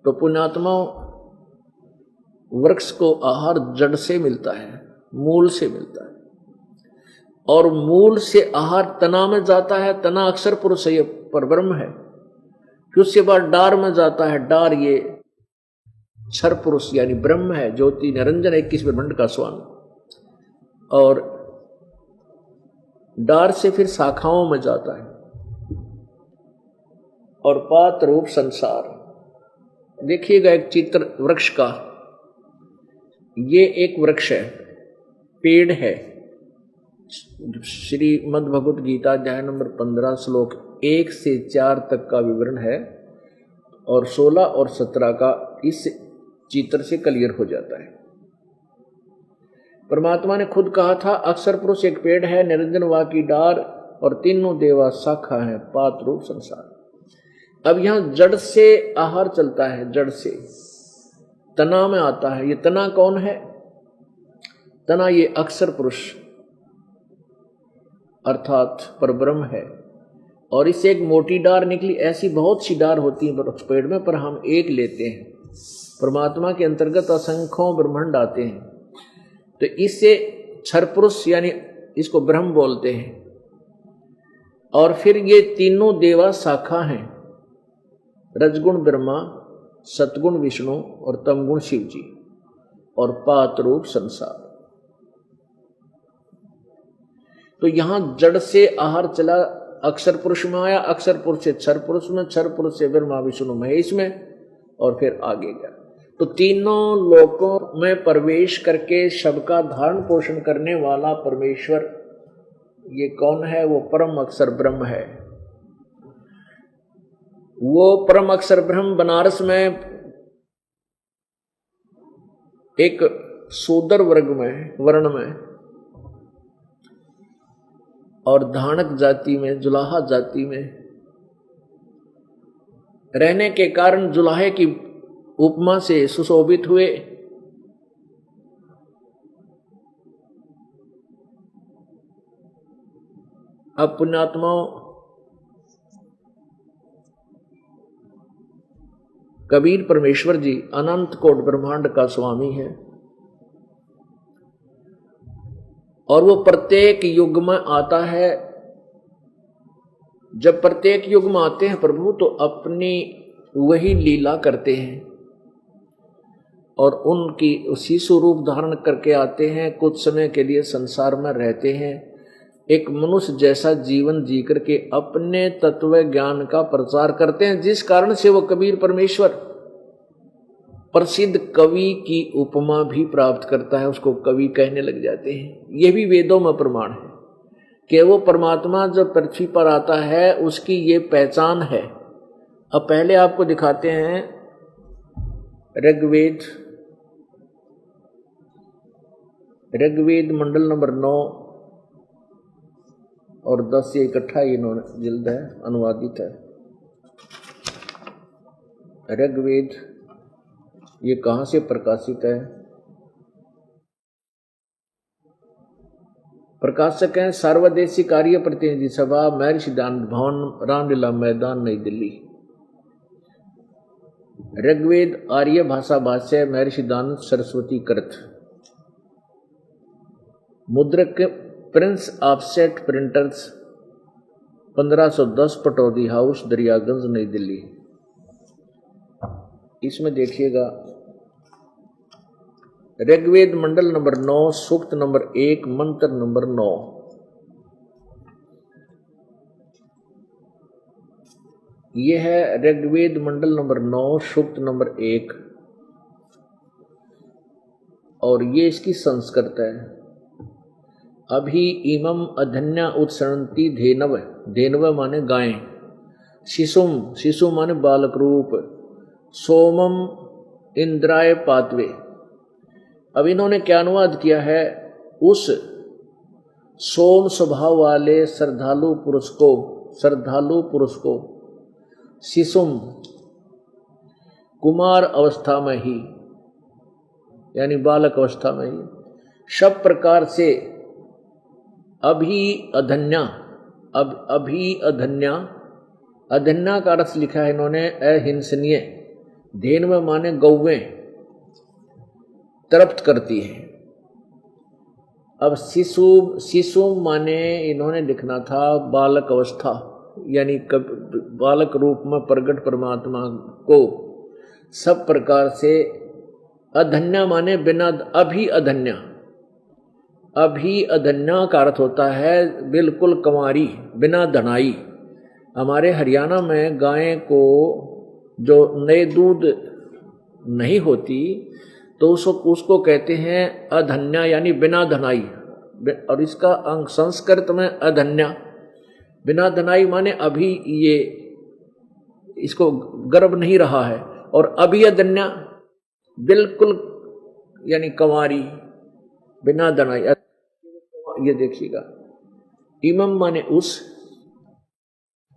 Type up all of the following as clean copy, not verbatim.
तो पुण्यात्मा, वृक्ष को आहार जड़ से मिलता है, मूल से मिलता है, और मूल से आहार तना में जाता है। तना अक्षर पुरुष ये परब्रह्म है। फिर उसके बाद डार में जाता है। डार ये क्षर पुरुष यानी ब्रह्म है, ज्योति निरंजन 21 ब्रह्मांड का स्वामी। और डार से फिर शाखाओं में जाता है, और पात रूप संसार। देखिएगा एक चित्र वृक्ष का, ये एक वृक्ष है, पेड़ है। श्रीमद् भगवत गीता अध्याय नंबर 15 श्लोक 1 से 4 तक का विवरण है, और 16 और 17 का इस चित्र से क्लियर हो जाता है। परमात्मा ने खुद कहा था, अक्षर पुरुष एक पेड़ है, निरंजन वा की डार, और तीनों देवा शाखा है, पात रूप संसार। अब यहां जड़ से आहार चलता है, जड़ से तना में आता है। ये तना कौन है? तना ये अक्षर पुरुष अर्थात परब्रह्म है। और इससे एक मोटी डार निकली। ऐसी बहुत सी डार होती है पेड़ में, पर हम एक लेते हैं। परमात्मा के अंतर्गत असंख्यों ब्रह्मांड आते हैं, तो इससे क्षर पुरुष यानी इसको ब्रह्म बोलते हैं। और फिर ये तीनों देवा शाखा हैं, रजगुण ब्रह्मा, सतगुण विष्णु और तमगुण शिव जी, और पात रूप संसार। तो यहां जड़ से आहार चला, अक्षर पुरुष में आया, अक्षर पुरुष से क्षर पुरुष में, क्षर पुरुष से ब्रह्मा विष्णु महेश में, और फिर आगे गया। तो तीनों लोकों में प्रवेश करके सबका धारण पोषण करने वाला परमेश्वर ये कौन है? वो परम अक्षर ब्रह्म है। वो परम अक्षर ब्रह्म बनारस में एक शूद्र वर्ग में, वर्ण में, और धानक जाति में, जुलाहा जाति में रहने के कारण जुलाहे की उपमा से सुशोभित हुए। अब पुण्यात्माओं, कबीर परमेश्वर जी अनंत कोट ब्रह्मांड का स्वामी है, और वो प्रत्येक युग में आता है। जब प्रत्येक युग में आते हैं प्रभु, तो अपनी वही लीला करते हैं, और उनकी उसी स्वरूप धारण करके आते हैं। कुछ समय के लिए संसार में रहते हैं, एक मनुष्य जैसा जीवन जी करके अपने तत्व ज्ञान का प्रचार करते हैं, जिस कारण से वो कबीर परमेश्वर प्रसिद्ध कवि की उपमा भी प्राप्त करता है, उसको कवि कहने लग जाते हैं। यह भी वेदों में प्रमाण है कि वो परमात्मा जब पृथ्वी पर आता है उसकी ये पहचान है। अब पहले आपको दिखाते हैं ऋग्वेद मंडल नंबर 9 और 10 से इकट्ठा इन्होंने जिल्द है, अनुवादित है। ऋग्वेद ये कहाँ से प्रकाशित है? प्रकाशक हैं सर्वदेशी कार्य प्रतिनिधि सभा, महर्षि सिद्धांत भवन, रामलीला मैदान, नई दिल्ली। ऋग्वेद आर्य भाषा भाष्य, महर्षि सिद्धांत सरस्वती कृत। मुद्रक Prince Offset Printers, 1510 Pataudi house, Daryaganj, नई दिल्ली। इसमें देखिएगा ऋग्वेद मंडल नंबर 9, सूक्त नंबर 1, मंत्र नंबर 9। यह है ऋग्वेद मंडल नंबर 9, सूक्त नंबर 1, और ये इसकी संस्कृत है। अभी इमम अधन्या उत्सरंती धेनव, धेनव माने गाय, शिशुम, शिशु माने बालक रूप, सोमम इंद्राय पातवे। अब इन्होंने क्या अनुवाद किया है? उस सोम स्वभाव वाले श्रद्धालु पुरुष को शिशुम कुमार अवस्था में ही यानी बालक अवस्था में ही सब प्रकार से अभी अधन्या अधन्या का अर्थ लिखा है इन्होंने अहिंसनीय, धेनव माने गौवें तृप्त करती है। अब शिशु माने इन्होंने लिखना था बालक अवस्था, यानी बालक रूप में प्रकट परमात्मा को सब प्रकार से। अधन्या माने बिना, अभी अधन्या, अभी अधन्या का अर्थ होता है बिल्कुल कंवारी, बिना धनाई। हमारे हरियाणा में गाय को जो नए दूध नहीं होती तो उसको कहते हैं अधन्या, यानी बिना धनाई। और इसका अंग संस्कृत में अधन्या, बिना धनाई माने अभी ये इसको गर्भ नहीं रहा है। और अभी अधन्या बिल्कुल यानी कंवारी, बिना धनाई। ये देखिएगा, इमम माने उस,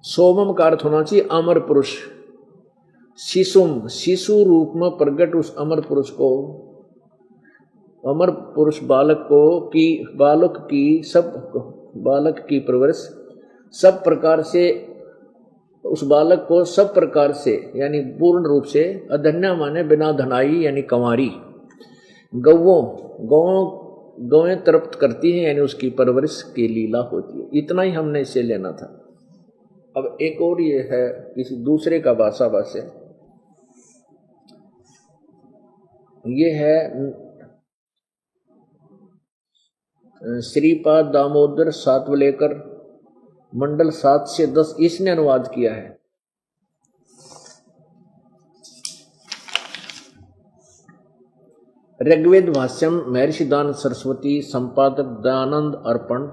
सोमम का अर्थ होना चाहिए अमर पुरुष। शिशुम, शिशु रूप में प्रकट उस अमर पुरुष को, अमर पुरुष बालक को की, बालक की परवरिश सब प्रकार से, उस बालक को सब प्रकार से यानी पूर्ण रूप से। अधन्या माने बिना धनाई यानी कंवारी। गौएं तृप्त करती हैं, यानी उसकी परवरिश की लीला होती है। इतना ही हमने इसे लेना था। अब एक और ये है किसी दूसरे का भाषा भाष्य, ये है श्रीपाद दामोदर सातवलेकर, मंडल 7 से 10, इसने अनुवाद किया है। ऋग्वेद भाष्यम महर्षि दान सरस्वती, संपादक दयानंद अर्पण,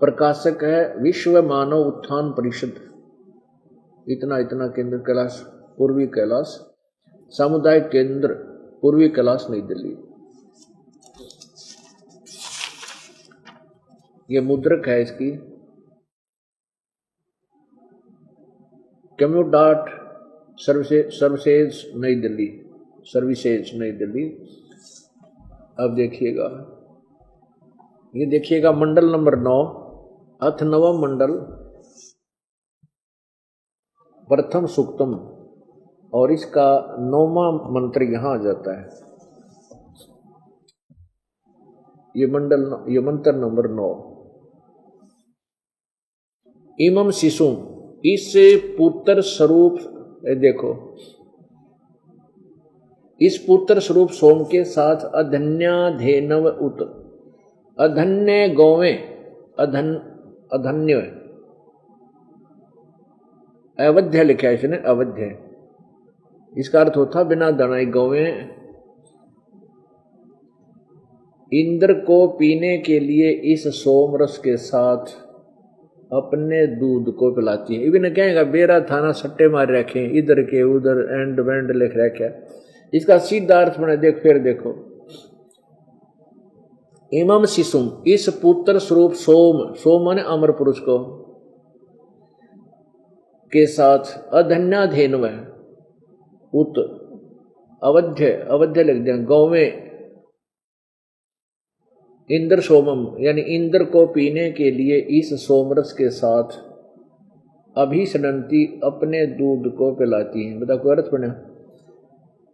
प्रकाशक है विश्व मानव उत्थान परिषद, इतना केंद्र कैलाश, पूर्वी कैलाश, सामुदायिक केंद्र पूर्वी कैलाश, नई दिल्ली। ये मुद्रक है इसकी, कम्यूडाट सर्विसेज नई दिल्ली, सर्विसेज नई दिल्ली। अब देखिएगा, ये देखिएगा मंडल नंबर 9, अथ नवम मंडल, प्रथम सूक्तम, और इसका 9वां मंत्र यहां आ जाता है। ये मंत्र नंबर 9। इमम शिशुम, इस पुत्र स्वरूप, देखो इस पुत्र स्वरूप सोम के साथ अधन्या धेनव उत, अधन्य गौवें, अधन्य अवध्य लिखा है इसने, अवध्य, इसका अर्थ होता बिना धनाई गौवें इंद्र को पीने के लिए इस सोम रस के साथ अपने दूध को पिलाती है। इवन कहेगा बेरा थाना सट्टे मार रखे, इधर के उधर एंड वेंड लिख रखा। इसका सीधा अर्थ बने, देख फिर देखो, इमम शिशुम, इस पुत्र स्वरूप सोम माने अमर पुरुष को के साथ अधन्या धेनव उत, अवध्य लिख दिया, गौवें इंद्र सोमम, यानी इंद्र को पीने के लिए इस सोमरस के साथ अभिसनंती अपने दूध को पिलाती हैं। बता कोई अर्थ बना।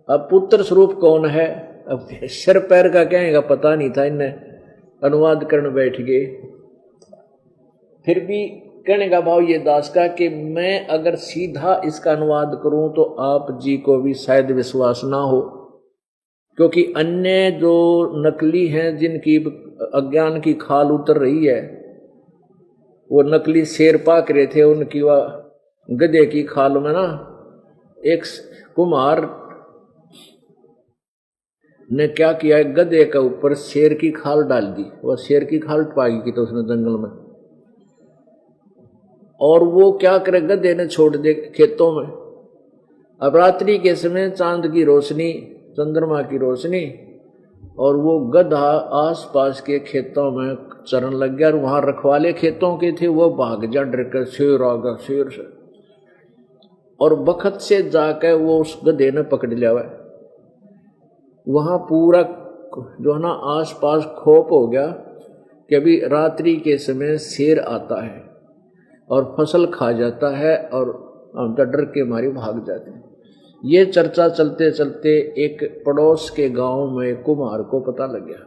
अब पुत्र स्वरूप कौन है, अब सिर पैर का कहेगा पता नहीं था, इन्हें अनुवाद करने बैठ गए। फिर भी कहने का भाव ये दास का कि मैं अगर सीधा इसका अनुवाद करूं तो आप जी को भी शायद विश्वास ना हो, क्योंकि अन्य जो नकली हैं जिनकी अज्ञान की खाल उतर रही है, वो नकली शेर पाक रहे थे, उनकी वह गधे की खाल में ना एक कुम्हार ने क्या किया, गधे के ऊपर शेर की खाल डाल दी। वह शेर की खाल पाई की तो उसने जंगल में, और वो क्या करे, गधे ने छोड़ दे खेतों में। अब रात्रि के समय चांद की रोशनी, चंद्रमा की रोशनी, और वो गधा आसपास के खेतों में चरण लग गया। और वहां रखवाले खेतों के थे, वो भाग जा डर कर, शेर आ गया, शेर से, और बखत से जाकर वो उस गधे ने पकड़ लिया हुआ। वहां पूरा जो है ना आसपास खोप हो गया कि अभी रात्रि के समय शेर आता है और फसल खा जाता है, और हम डर के मारे भाग जाते हैं। ये चर्चा चलते चलते एक पड़ोस के गांव में कुम्हार को पता लग गया।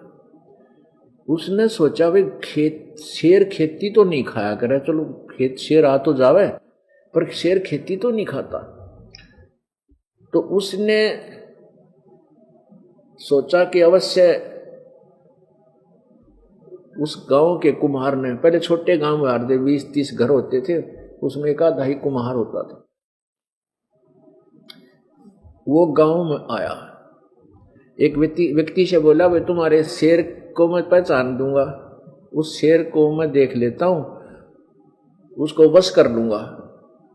उसने सोचा भाई शेर खेती तो नहीं खाया करे, चलो शेर आ तो जावे, पर शेर खेती तो नहीं खाता। तो उसने सोचा कि अवश्य उस गांव के कुम्हार ने, पहले छोटे गांव में आधे 20-30 घर होते थे, उसमें एक आधा ही कुम्हार होता था। वो गांव में आया, एक व्यक्ति से बोला भाई तुम्हारे शेर को मैं पहचान दूंगा, उस शेर को मैं देख लेता हूं, उसको वश कर लूंगा।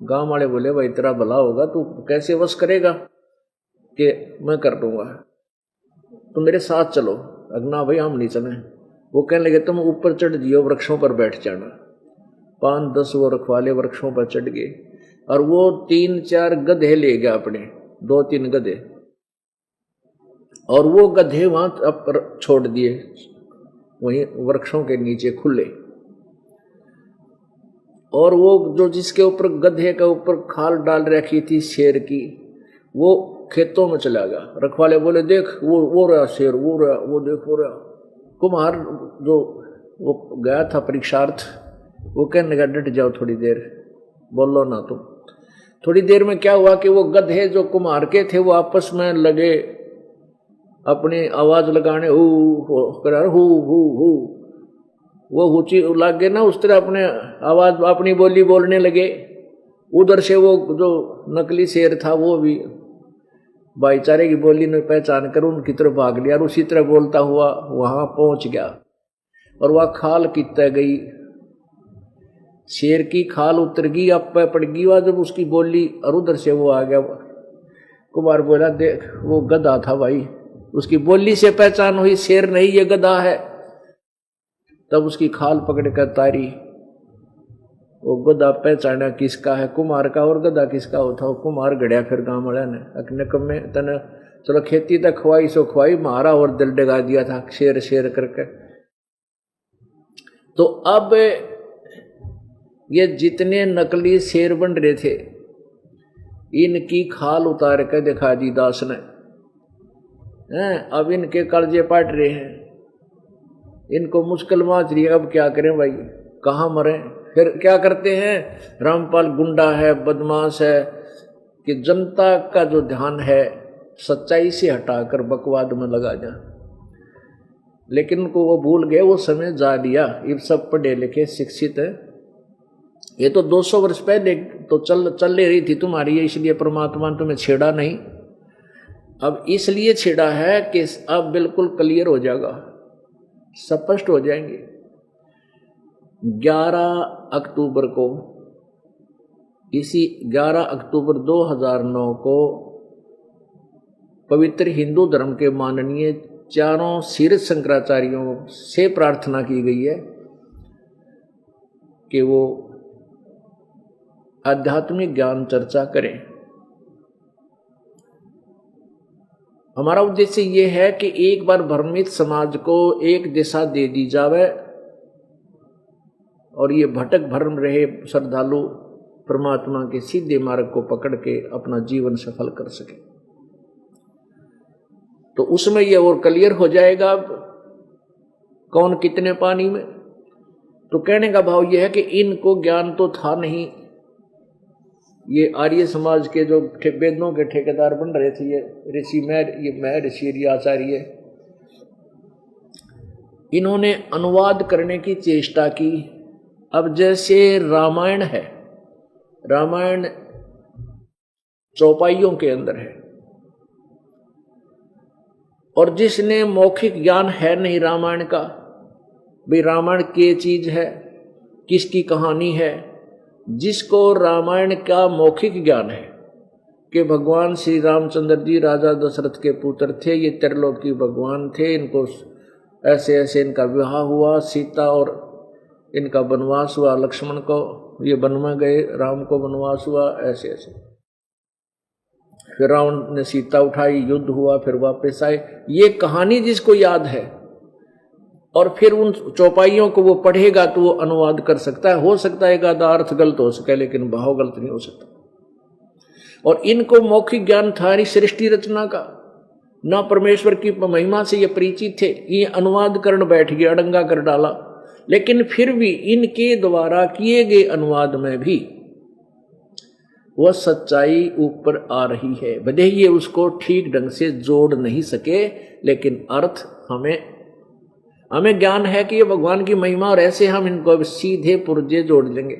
गांव वाले बोले भाई तेरा भला होगा, तू कैसे वश करेगा? कि मैं कर दूंगा, तो मेरे साथ चलो। अगना भाई हम नहीं चले। वो कहने लगे तुम ऊपर चढ़ जियो, वृक्षों पर बैठ जाना। 5-10 वो रखवाले वृक्षों पर चढ़ गए और वो 3-4 गधे ले गया, अपने 2-3 गधे, और वो गधे वहां पर छोड़ दिए, वहीं वृक्षों के नीचे खुले। और वो जो जिसके ऊपर गधे के ऊपर खाल डाल रखी थी शेर की, वो खेतों में चला गया। रखवाले बोले देख वो रहा शेर, वो रहा, वो देख वो रहा। कुम्हार जो वो गया था परीक्षार्थ, वो कहने लगा डट जाओ थोड़ी देर, बोलो ना तुम। थोड़ी देर में क्या हुआ कि वो गधे जो कुम्हार के थे वो आपस में लगे अपनी आवाज लगाने, हु वो हुची लगे ना, उस तरह अपने आवाज अपनी बोली बोलने लगे। उधर से वो जो नकली शेर था वो भी भाईचारे की बोली ने पहचान कर उनकी तरफ भाग लिया और उसी तरह बोलता हुआ वहां पहुंच गया। और वह खाल कितना गई, शेर की खाल उतर गई, अब पे पड़ गई वह जब उसकी बोली, और उधर से वो आ गया। कुमार बोला देख वो गधा था भाई, उसकी बोली से पहचान हुई शेर नहीं ये गधा है। तब उसकी खाल पकड़ कर तारी, वो गधा पहचाना किसका है, कुमार का, और गधा किसका होता। वो कुमार गड़िया फिर गांव वाला ने अकने कम में तने चलो खेती तक खुआई सो खुआई, मारा और दिल डगा दिया था शेर शेर करके। तो अब ये जितने नकली शेर बन रहे थे इनकी खाल उतार कर दिखा दी दास ने। अब इनके कर्जे पाट रहे हैं, इनको मुश्किल माच रही है, अब क्या करें भाई, कहाँ मरे। फिर क्या करते हैं, रामपाल गुंडा है, बदमाश है, कि जनता का जो ध्यान है सच्चाई से हटाकर बकवाद में लगा जा। लेकिन उनको वो भूल गए, वो समय जा लिया। ये सब पढ़े लिखे शिक्षित है। ये तो 200 वर्ष पहले तो चल रही थी तुम्हारी, इसलिए परमात्मा ने तुम्हें छेड़ा नहीं। अब इसलिए छेड़ा है कि अब बिल्कुल क्लियर हो जाएगा, स्पष्ट हो जाएंगे। 11 अक्टूबर को, इसी 11 अक्टूबर 2009 को पवित्र हिंदू धर्म के माननीय चारों शीर्ष शंकराचार्यों से प्रार्थना की गई है कि वो आध्यात्मिक ज्ञान चर्चा करें। हमारा उद्देश्य ये है कि एक बार भ्रमित समाज को एक दिशा दे दी जावे और ये भटक भरम रहे श्रद्धालु परमात्मा के सीधे मार्ग को पकड़ के अपना जीवन सफल कर सके। तो उसमें ये और क्लियर हो जाएगा अब कौन कितने पानी में। तो कहने का भाव यह है कि इनको ज्ञान तो था नहीं। ये आर्य समाज के जो वेदों के ठेकेदार बन रहे थे, ये ऋषि मैं ऋषि आचार्य, इन्होंने अनुवाद करने की चेष्टा की। अब जैसे रामायण है, रामायण चौपाइयों के अंदर है, और जिसने मौखिक ज्ञान है नहीं रामायण का, भाई रामायण क्या चीज है, किसकी कहानी है, जिसको रामायण का मौखिक ज्ञान है कि भगवान श्री रामचंद्र जी राजा दशरथ के पुत्र थे, ये त्रिलोकी भगवान थे, इनको ऐसे ऐसे इनका विवाह हुआ, सीता और इनका वनवास हुआ, लक्ष्मण को ये वन में गए, राम को वनवास हुआ, ऐसे ऐसे। फिर रावण ने सीता उठाई, युद्ध हुआ, फिर वापस आए। ये कहानी जिसको याद है और फिर उन चौपाइयों को वो पढ़ेगा तो वो अनुवाद कर सकता है। हो सकता है एक आधा अर्थ गलत हो सके, लेकिन भाव गलत नहीं हो सकता। और इनको मौखिक ज्ञान था नहीं सृष्टि रचना का, ना परमेश्वर की महिमा से ये परिचित थे। ये अनुवाद करने बैठ गए, अड़ंगा कर डाला। लेकिन फिर भी इनके द्वारा किए गए अनुवाद में भी वह सच्चाई ऊपर आ रही है। भले ही ये उसको ठीक ढंग से जोड़ नहीं सके, लेकिन अर्थ हमें ज्ञान है कि ये भगवान की महिमा, और ऐसे हम इनको सीधे पुर्जे जोड़ लेंगे।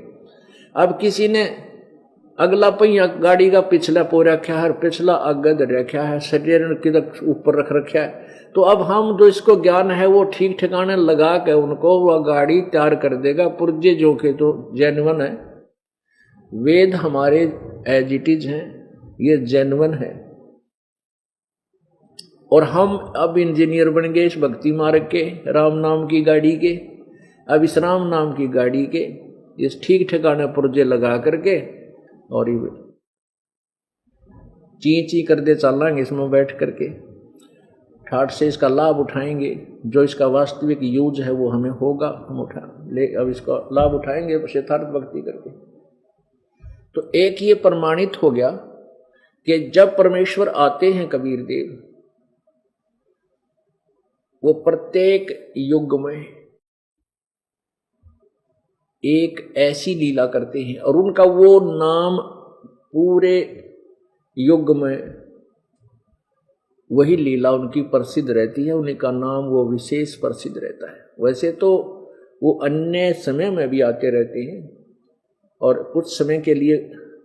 अब किसी ने अगला पहिया गाड़ी का पिछला पो रखा है, पिछला आगे धर रखा है, शरीर किधर ऊपर रख रखा है, तो अब हम जो इसको ज्ञान है वो ठीक ठिकाने लगा के उनको वह गाड़ी तैयार कर देगा। पुर्जे जो के तो जेन्युइन है, वेद हमारे एज इट इज हैं, ये जेन्युइन है। और हम अब इंजीनियर बन गए इस भक्ति मार्ग के, राम नाम की गाड़ी के। अब इस राम नाम की गाड़ी के इस ठीक ठिकाने पुर्जे लगा करके और ये ची कर दे चलेंगे इसमें बैठ करके, ठाठ से इसका लाभ उठाएंगे। जो इसका वास्तविक यूज है वो हमें होगा, हम उठा ले, अब इसका लाभ उठाएंगे यथार्थ भक्ति करके। तो एक ये प्रमाणित हो गया कि जब परमेश्वर आते हैं कबीर देव, वो प्रत्येक युग में एक ऐसी लीला करते हैं और उनका वो नाम पूरे युग में वही लीला उनकी प्रसिद्ध रहती है, उनका नाम वो विशेष प्रसिद्ध रहता है। वैसे तो वो अन्य समय में भी आते रहते हैं और कुछ समय के लिए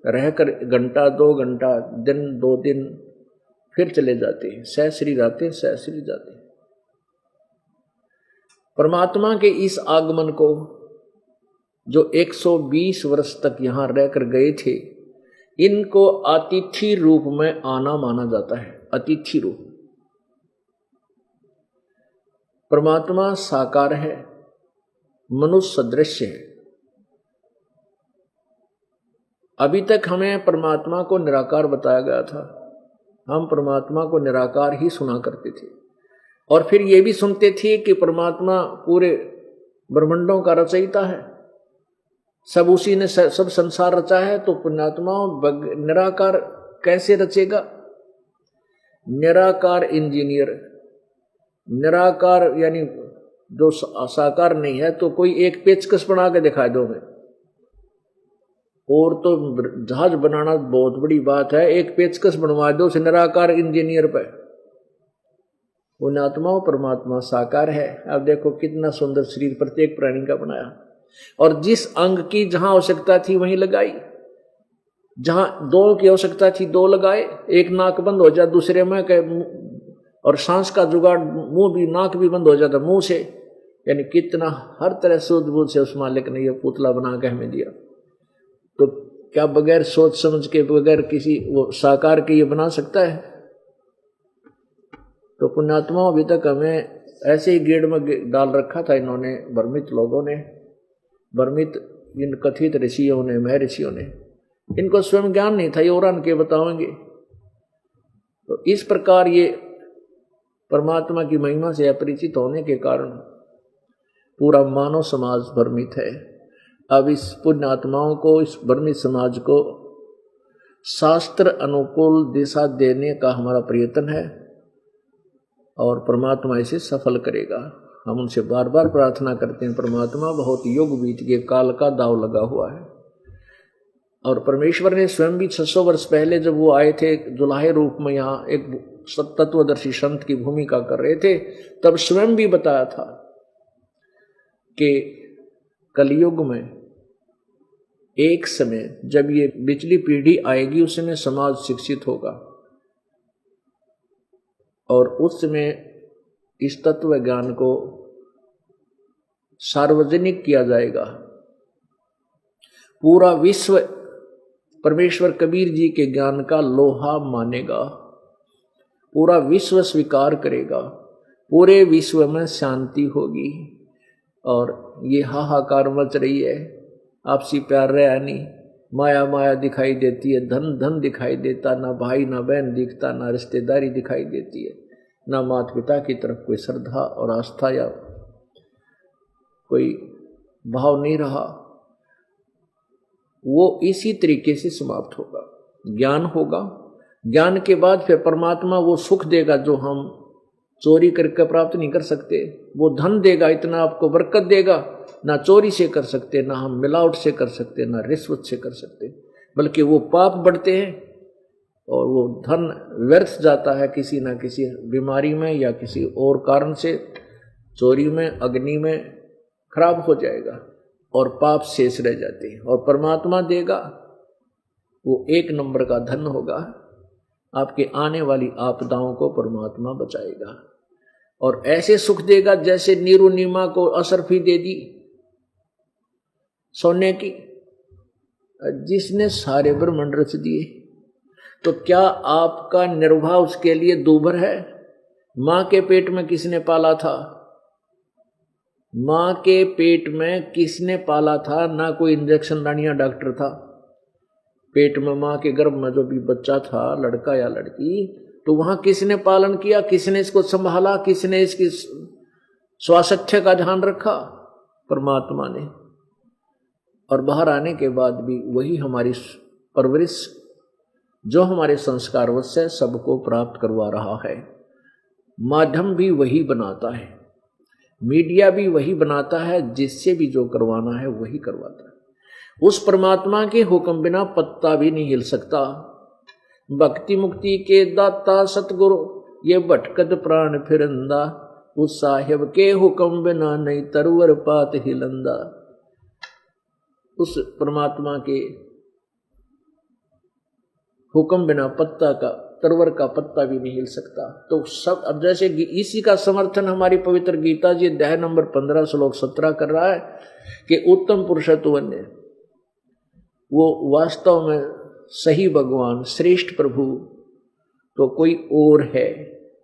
रहकर घंटा 2 घंटा, दिन 2 दिन, फिर चले जाते हैं, सहस्री जाते हैं, सहस्री जाते हैं। परमात्मा के इस आगमन को जो 120 वर्ष तक यहां रहकर गए थे, इनको अतिथि रूप में आना माना जाता है। अतिथि रूप परमात्मा साकार है, मनुष्य सदृश्य है। अभी तक हमें परमात्मा को निराकार बताया गया था, हम परमात्मा को निराकार ही सुना करते थे और फिर ये भी सुनते थे कि परमात्मा पूरे ब्रह्मांडों का रचयिता है, सब उसी ने सब संसार रचा है। तो पुण्यात्मा निराकार कैसे रचेगा? निराकार इंजीनियर, निराकार यानी जो साकार नहीं है, तो कोई एक पेचकस बना के दिखा दो हमें। और तो जहाज बनाना बहुत बड़ी बात है, एक पेचकस बनवा दो उस निराकार इंजीनियर पे। पुण्यात्मा परमात्मा साकार है। अब देखो कितना सुंदर शरीर प्रत्येक प्राणी का बनाया, और जिस अंग की जहां आवश्यकता थी वहीं लगाई। जहां 2 की आवश्यकता थी 2 लगाए, एक नाक बंद हो जाए दूसरे में, और सांस का जुगाड़ मुंह भी, नाक भी बंद हो जाता मुंह से। यानी कितना हर तरह सूझबूझ से उस मालिक ने यह पुतला बना के हमें दिया। तो क्या बगैर सोच समझ के, बगैर किसी वो साकार के ये बना सकता है? तो पुण्यात्मा अभी तक हमें ऐसे ही गेड़ में डाल रखा था इन्होंने, भ्रमित लोगों ने, भ्रमित इन कथित ऋषियों ने, महर्षियों ने। इनको स्वयं ज्ञान नहीं था, ये और के बताएंगे। तो इस प्रकार ये परमात्मा की महिमा से अपरिचित होने के कारण पूरा मानव समाज भ्रमित है। अब इस पुण्य आत्माओं को, इस भ्रमित समाज को शास्त्र अनुकूल दिशा देने का हमारा प्रयत्न है और परमात्मा इसे सफल करेगा। हम उनसे बार बार प्रार्थना करते हैं। परमात्मा बहुत युग बीत गए, काल का दाव लगा हुआ है, और परमेश्वर ने स्वयं भी 600 वर्ष पहले जब वो आए थे दुल्हे रूप में, यहाँ एक तत्वदर्शी संत की भूमिका कर रहे थे, तब स्वयं भी बताया था कि कलयुग में एक समय जब ये पिछली पीढ़ी आएगी, उस समय समाज शिक्षित होगा और उस समय इस तत्व ज्ञान को सार्वजनिक किया जाएगा। पूरा विश्व परमेश्वर कबीर जी के ज्ञान का लोहा मानेगा, पूरा विश्व स्वीकार करेगा, पूरे विश्व में शांति होगी। और ये हाहाकार मच रही है, आपसी प्यार रहा नहीं, माया माया दिखाई देती है, धन धन दिखाई देता, ना भाई ना बहन दिखता, ना रिश्तेदारी दिखाई देती है, ना माता पिता की तरफ कोई श्रद्धा और आस्था या कोई भाव नहीं रहा। वो इसी तरीके से समाप्त होगा। ज्ञान होगा। ज्ञान के बाद फिर परमात्मा वो सुख देगा जो हम चोरी करके प्राप्त नहीं कर सकते। वो धन देगा, इतना आपको बरकत देगा, ना चोरी से कर सकते, ना हम मिलावट से कर सकते, ना रिश्वत से कर सकते, बल्कि वो पाप बढ़ते हैं और वो धन व्यर्थ जाता है किसी ना किसी बीमारी में या किसी और कारण से, चोरी में, अग्नि में खराब हो जाएगा और पाप शेष रह जाते हैं। और परमात्मा देगा वो 1 नंबर का धन होगा। आपके आने वाली आपदाओं को परमात्मा बचाएगा और ऐसे सुख देगा जैसे नीरू नीमा को असरफी दे दी सोने की, जिसने सारे ब्रह्मांड रच दिए। तो क्या आपका निर्वाह उसके लिए दूभर है? मां के पेट में किसने पाला था? मां के पेट में किसने पाला था? ना कोई इंजेक्शन लानिया डॉक्टर था। पेट में मां के गर्भ में जो भी बच्चा था, लड़का या लड़की, तो वहां किसने पालन किया? किसने इसको संभाला? किसने इसकी स्वास्थ्य का ध्यान रखा? परमात्मा ने। और बाहर आने के बाद भी वही हमारी परवरिश, जो हमारे संस्कारवश से सबको प्राप्त करवा रहा है। माध्यम भी वही बनाता है, मीडिया भी वही बनाता है, जिससे भी जो करवाना है वही करवाता है। उस परमात्मा के हुक्म बिना पत्ता भी नहीं हिल सकता। भक्ति मुक्ति के दाता सतगुरु, ये भटकत प्राण फिरंदा, उस साहिब के हुक्म बिना नहीं तरवर पात हिलंदा। उस परमात्मा के हुक्म बिना पत्ता का, तरवर का पत्ता भी नहीं हिल सकता। तो सब, अब जैसे इसी का समर्थन हमारी पवित्र गीता जी अध्याय नंबर 15 श्लोक 17 कर रहा है कि उत्तम पुरुषत्व ने, वो वास्तव में सही भगवान, श्रेष्ठ प्रभु तो कोई और है।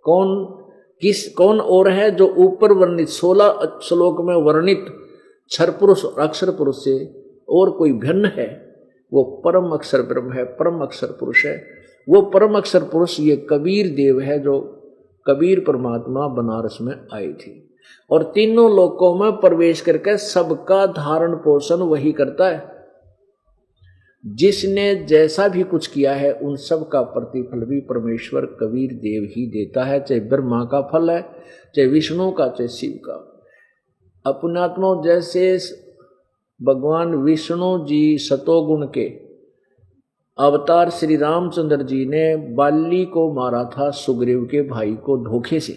कौन और है? जो ऊपर वर्णित 16 श्लोक में वर्णित क्षर पुरुष और अक्षर पुरुष से और कोई भिन्न है, वो परम अक्षर ब्रह्म है, परम अक्षर पुरुष है। वो परम अक्षर पुरुष ये कबीर देव है, जो कबीर परमात्मा बनारस में आई थी और तीनों लोकों में प्रवेश करके सबका धारण पोषण वही करता है। जिसने जैसा भी कुछ किया है उन सब का प्रतिफल भी परमेश्वर कबीर देव ही देता है, चाहे ब्रह्मा का फल है, चाहे विष्णु का, चाहे शिव का। अपनात्मा जैसे भगवान विष्णु जी सतोगुण के अवतार श्री रामचंद्र जी ने बाली को मारा था सुग्रीव के भाई को धोखे से,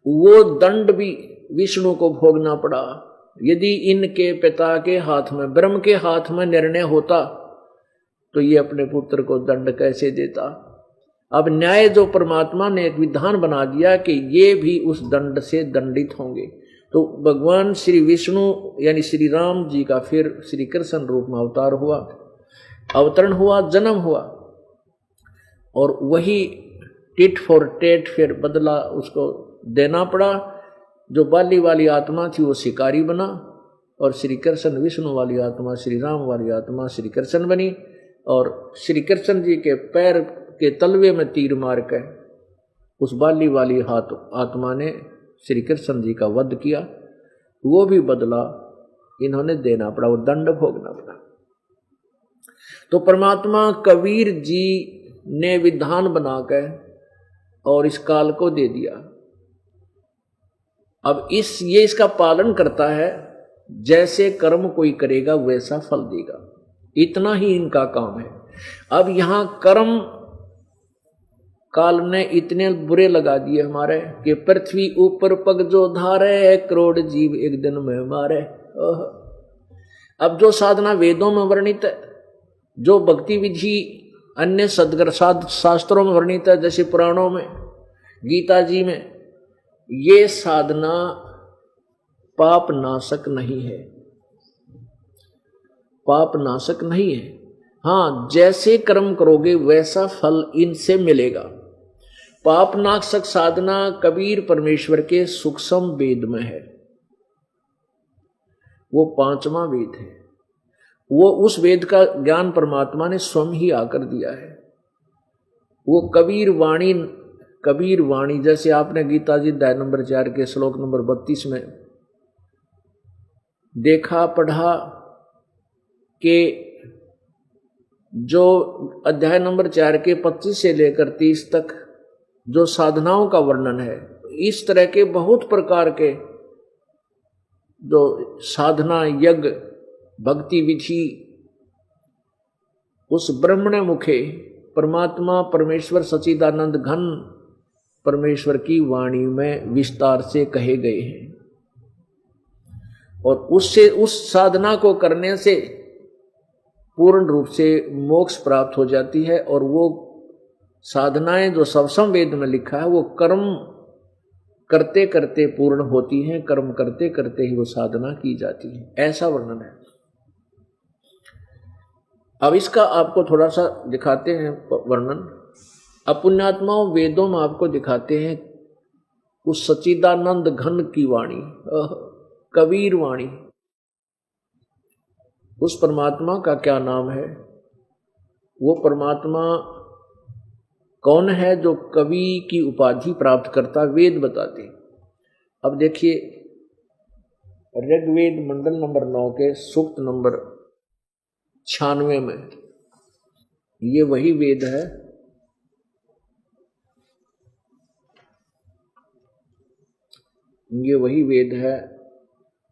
वो दंड भी विष्णु को भोगना पड़ा। यदि इनके पिता के हाथ में, ब्रह्म के हाथ में निर्णय होता तो ये अपने पुत्र को दंड कैसे देता। अब न्याय जो परमात्मा ने एक विधान बना दिया कि ये भी उस दंड से दंडित होंगे। तो भगवान श्री विष्णु यानी श्री राम जी का फिर श्री कृष्ण रूप में अवतार हुआ, अवतरण हुआ, जन्म हुआ और वही टिट फॉर टेट फिर बदला उसको देना पड़ा। जो बाली वाली आत्मा थी वो शिकारी बना और श्री कृष्ण विष्णु वाली आत्मा, श्री राम वाली आत्मा श्री कृष्ण बनी और श्री कृष्ण जी के पैर के तलवे में तीर मार के उस बाली वाली आत्मा ने श्री कृष्ण जी का वध किया। वो भी बदला इन्होंने देना पड़ा, वो दंड भोगना पड़ा। तो परमात्मा कबीर जी ने विधान बनाकर और इस काल को दे दिया। अब ये इसका पालन करता है, जैसे कर्म कोई करेगा वैसा फल देगा, इतना ही इनका काम है। अब यहां कर्म काल ने इतने बुरे लगा दिए हमारे कि पृथ्वी ऊपर पग जो धारे, करोड़ जीव एक दिन में मारे। अब जो साधना वेदों में वर्णित है, जो भक्ति विधि अन्य शास्त्रों में वर्णित है, जैसे पुराणों में, गीता जी में, ये साधना पाप नाशक नहीं है, पाप नाशक नहीं है। हाँ, जैसे कर्म करोगे वैसा फल इनसे मिलेगा। पाप नाशक साधना कबीर परमेश्वर के सूक्ष्म वेद में है, वो 5वां वेद है। वो उस वेद का ज्ञान परमात्मा ने स्वयं ही आकर दिया है। वो कबीर वाणी जैसे आपने गीता जी अध्याय नंबर 4 के श्लोक नंबर 32 में देखा पढ़ा कि जो अध्याय नंबर 4 के 25 से लेकर 30 तक जो साधनाओं का वर्णन है, इस तरह के बहुत प्रकार के जो साधना, यज्ञ, भक्ति विधि उस ब्रह्मण मुखे परमात्मा परमेश्वर सच्चिदानंद घन परमेश्वर की वाणी में विस्तार से कहे गए हैं। और उससे, उस साधना को करने से पूर्ण रूप से मोक्ष प्राप्त हो जाती है। और वो साधनाएं जो सवसम वेद में लिखा है, वो कर्म करते करते पूर्ण होती हैं, कर्म करते करते ही वो साधना की जाती है, ऐसा वर्णन है। अब इसका आपको थोड़ा सा दिखाते हैं वर्णन। अपुण्यात्माओं वेदों में आपको दिखाते हैं उस सच्चिदानंद घन की वाणी, कबीर वाणी। उस परमात्मा का क्या नाम है? वो परमात्मा कौन है जो कवि की उपाधि प्राप्त करता? वेद बताते। अब देखिए ऋग्वेद मंडल नंबर 9 के सूक्त नंबर 96 में, ये वही वेद है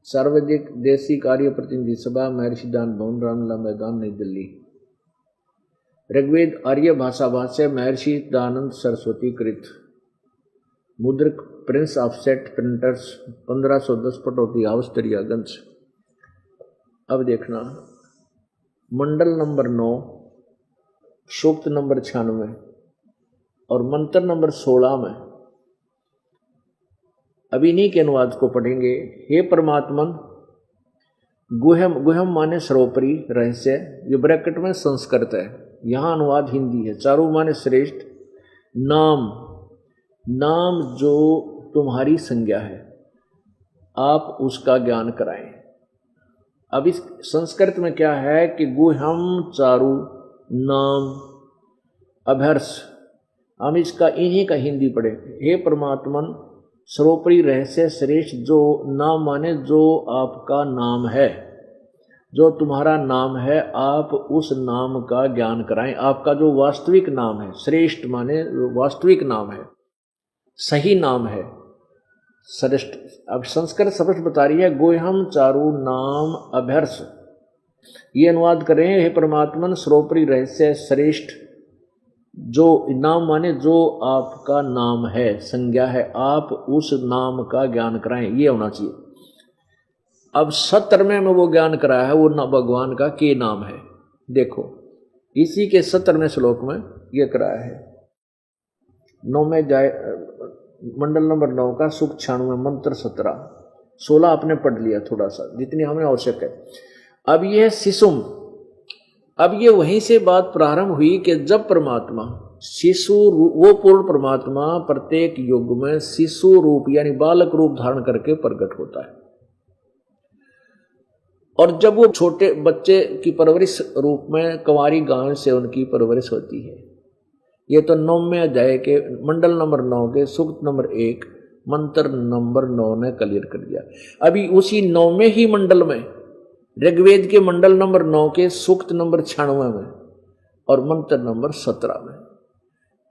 सार्वजनिक देशी कार्य प्रतिनिधि सभा, महर्षि दान भवन, रामलला मैदान, नई दिल्ली। ऋग्वेद आर्य भाषा भाष्य, महर्षि दयानंद सरस्वती कृत, मुद्रक Prince Offset Printers, 1510 Pataudi House Daryaganj. अब देखना मंडल नंबर 9 सूक्त नंबर 96 और मंत्र नंबर 16 में अब इन्हीं के अनुवाद को पढ़ेंगे। हे परमात्मन, गुहम, गुहम माने सर्वोपरि, रहस्य, ये ब्रैकेट में संस्कृत है, यहाँ अनुवाद हिंदी है। चारू माने श्रेष्ठ, नाम, नाम जो तुम्हारी संज्ञा है, आप उसका ज्ञान कराएं। अब इस संस्कृत में क्या है कि गुहम चारु नाम अभर्ष, हम इसका इन्हीं का हिंदी पढ़े। हे परमात्मन, सर्वोपरि रहस्य श्रेष्ठ, जो नाम माने जो आपका नाम है, जो तुम्हारा नाम है, आप उस नाम का ज्ञान कराएं। आपका जो वास्तविक नाम है, श्रेष्ठ माने वास्तविक नाम है, सही नाम है, श्रेष्ठ। अब संस्कृत स्पष्ट बता रही है, गोहम चारु नाम अभ्यर्ष, ये अनुवाद कर रहे हैं। हे परमात्मन, सर्वोपरि रहस्य श्रेष्ठ, जो नाम माने जो आपका नाम है, संज्ञा है, आप उस नाम का ज्ञान कराएं, ये होना चाहिए। अब 17वें में वो ज्ञान कराया है, वो भगवान का के नाम है। देखो इसी के 17वें श्लोक में ये कराया है। 9वें मंडल नंबर 9 का सूक्त 96 मंत्र 17, 16 आपने पढ़ लिया थोड़ा सा, जितनी हमें आवश्यक है। अब यह शिशुम, अब ये वहीं से बात प्रारंभ हुई कि जब परमात्मा शिशु, वो पूर्ण परमात्मा प्रत्येक युग में शिशु रूप यानी बालक रूप धारण करके प्रकट होता है। और जब वो छोटे बच्चे की परवरिश रूप में कंवारी गांव से उनकी परवरिश होती है। ये तो 9वें अध्याय के मंडल नंबर 9 के सूक्त नंबर 1 मंत्र नंबर 9 ने क्लियर कर दिया। अभी उसी 9वें ही मंडल में ऋग्वेद के मंडल नंबर 9 के सूक्त नंबर 96 में और मंत्र नंबर 17 में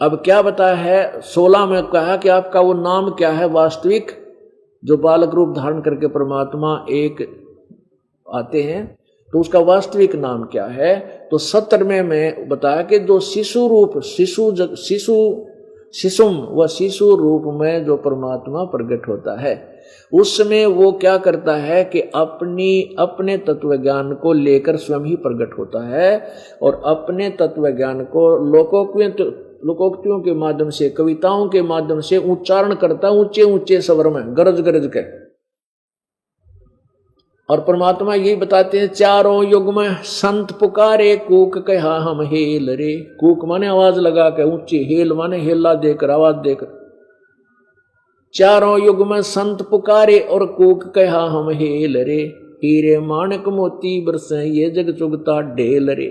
अब क्या बताया है। 16 में कहा कि आपका वो नाम क्या है वास्तविक, जो बालक रूप धारण करके परमात्मा एक आते हैं, तो उसका वास्तविक नाम क्या है। तो 17वें में बताया कि जो शिशु रूप, शिशुम व शिशु रूप में जो परमात्मा प्रकट होता है, उसमें वो क्या करता है कि अपने तत्व ज्ञान को लेकर स्वयं ही प्रकट होता है और अपने तत्व ज्ञान को लोकोक्तियों के माध्यम से, कविताओं के माध्यम से उच्चारण करता ऊंचे ऊंचे स्वर में, गरज गरज के। और परमात्मा यही बताते हैं, चारों युग में संत पुकारे, कूक कहा हम हेल रे। कूक माने आवाज लगा के ऊंची, हेल माने हेला देकर, आवाज देकर। चारों युग में संत पुकारे और कूक कहा हम हेल रे। हीरे माणक मोती बरसे ये जग चुगता ढेल रे।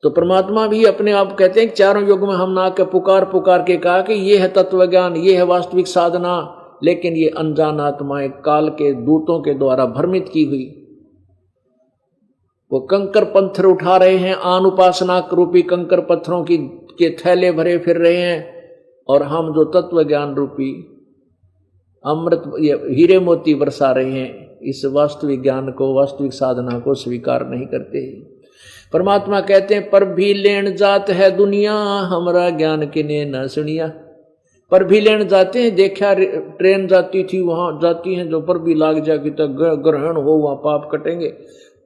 तो परमात्मा भी अपने आप कहते हैं, चारों युग में हम ना के पुकार पुकार के कहा कि ये है तत्व ज्ञान, ये है वास्तविक साधना, लेकिन ये अनजान आत्माएं काल के दूतों के द्वारा भ्रमित की हुई, वो कंकर पत्थर उठा रहे हैं, आन उपासना रूपी कंकर पत्थरों के थैले भरे फिर रहे हैं, और हम जो तत्व ज्ञान रूपी अमृत हीरे मोती बरसा रहे हैं, इस वास्तविक ज्ञान को, वास्तविक साधना को स्वीकार नहीं करते। परमात्मा कहते हैं पर भी लेन जात है दुनिया, हमारा ज्ञान किने न सुनिया। पर भी लेन जाते हैं, देखा ट्रेन जाती थी, वहां जाती हैं जो पर भी लाग जाएगी तो ग्रहण हो, वहां पाप कटेंगे।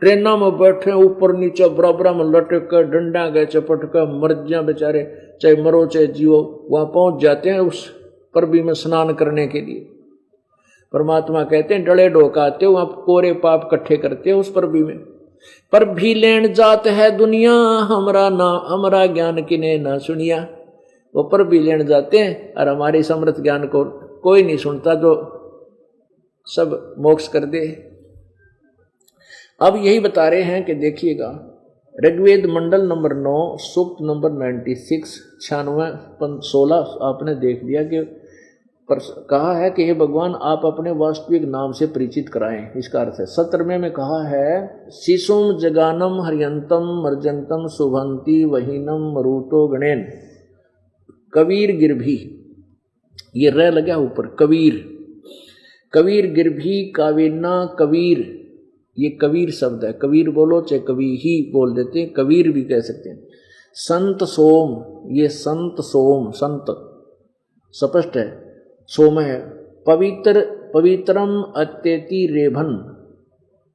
ट्रेनों में बैठे ऊपर नीचे बराबर में लटक कर डंडा गए चपट कर मर जा बेचारे, चाहे मरो चाहे जियो, वहां पहुंच जाते हैं उस पर भी में स्नान करने के लिए। परमात्मा कहते हैं डले डोकाते हो, वहां कोरे पाप इकट्ठे करते हो उस पर भी लेन जात है दुनिया, हमारा ज्ञान किने ना सुनिया। वो पर भी लेन जाते हैं और हमारे समृत ज्ञान को कोई नहीं सुनता, जो सब मोक्ष कर दे। अब यही बता रहे हैं कि देखिएगा, ऋग्वेद मंडल नंबर 9 सूक्त नंबर 96 96-16 आपने देख लिया कि पर कहा है कि हे भगवान आप अपने वास्तविक नाम से परिचित कराएं। इसका अर्थ है 17वें में कहा है शिशुम जगानम हरियंतम मर्जंतम शुभंती वहीनम मरुतो गणेन कबीर गिरभी, ये रह लगा ऊपर, कबीर गिरभी कावेना कबीर, ये कबीर शब्द है। कबीर बोलो चाहे कवि ही बोल देते हैं, कबीर भी कह सकते हैं। संत सोम, ये संत सोम, संत स्पष्ट है, सोम है। पवित्रम अत्यति रेभन,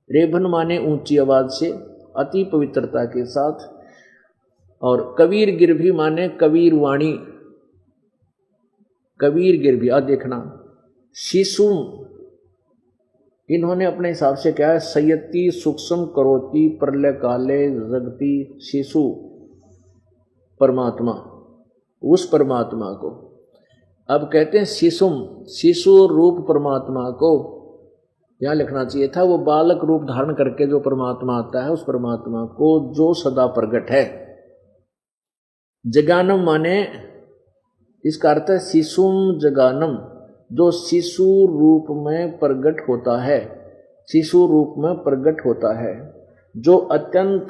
रेभन माने ऊंची आवाज से, अति पवित्रता के साथ। और कबीर गिरभी माने कबीर वाणी, कबीर गिरभी। आ देखना शिशु, इन्होंने अपने हिसाब से क्या है, संयति सूक्ष्म करोति प्रलय काले जगती शिशु परमात्मा, उस परमात्मा को अब कहते हैं शिशुम, शिशु रूप परमात्मा को यहां लिखना चाहिए था। वो बालक रूप धारण करके जो परमात्मा आता है, उस परमात्मा को जो सदा प्रगट है। जगानम माने, इसका अर्थ है शिशुम जगानम, जो शिशु रूप में प्रगट होता है, शिशु रूप में प्रगट होता है, जो अत्यंत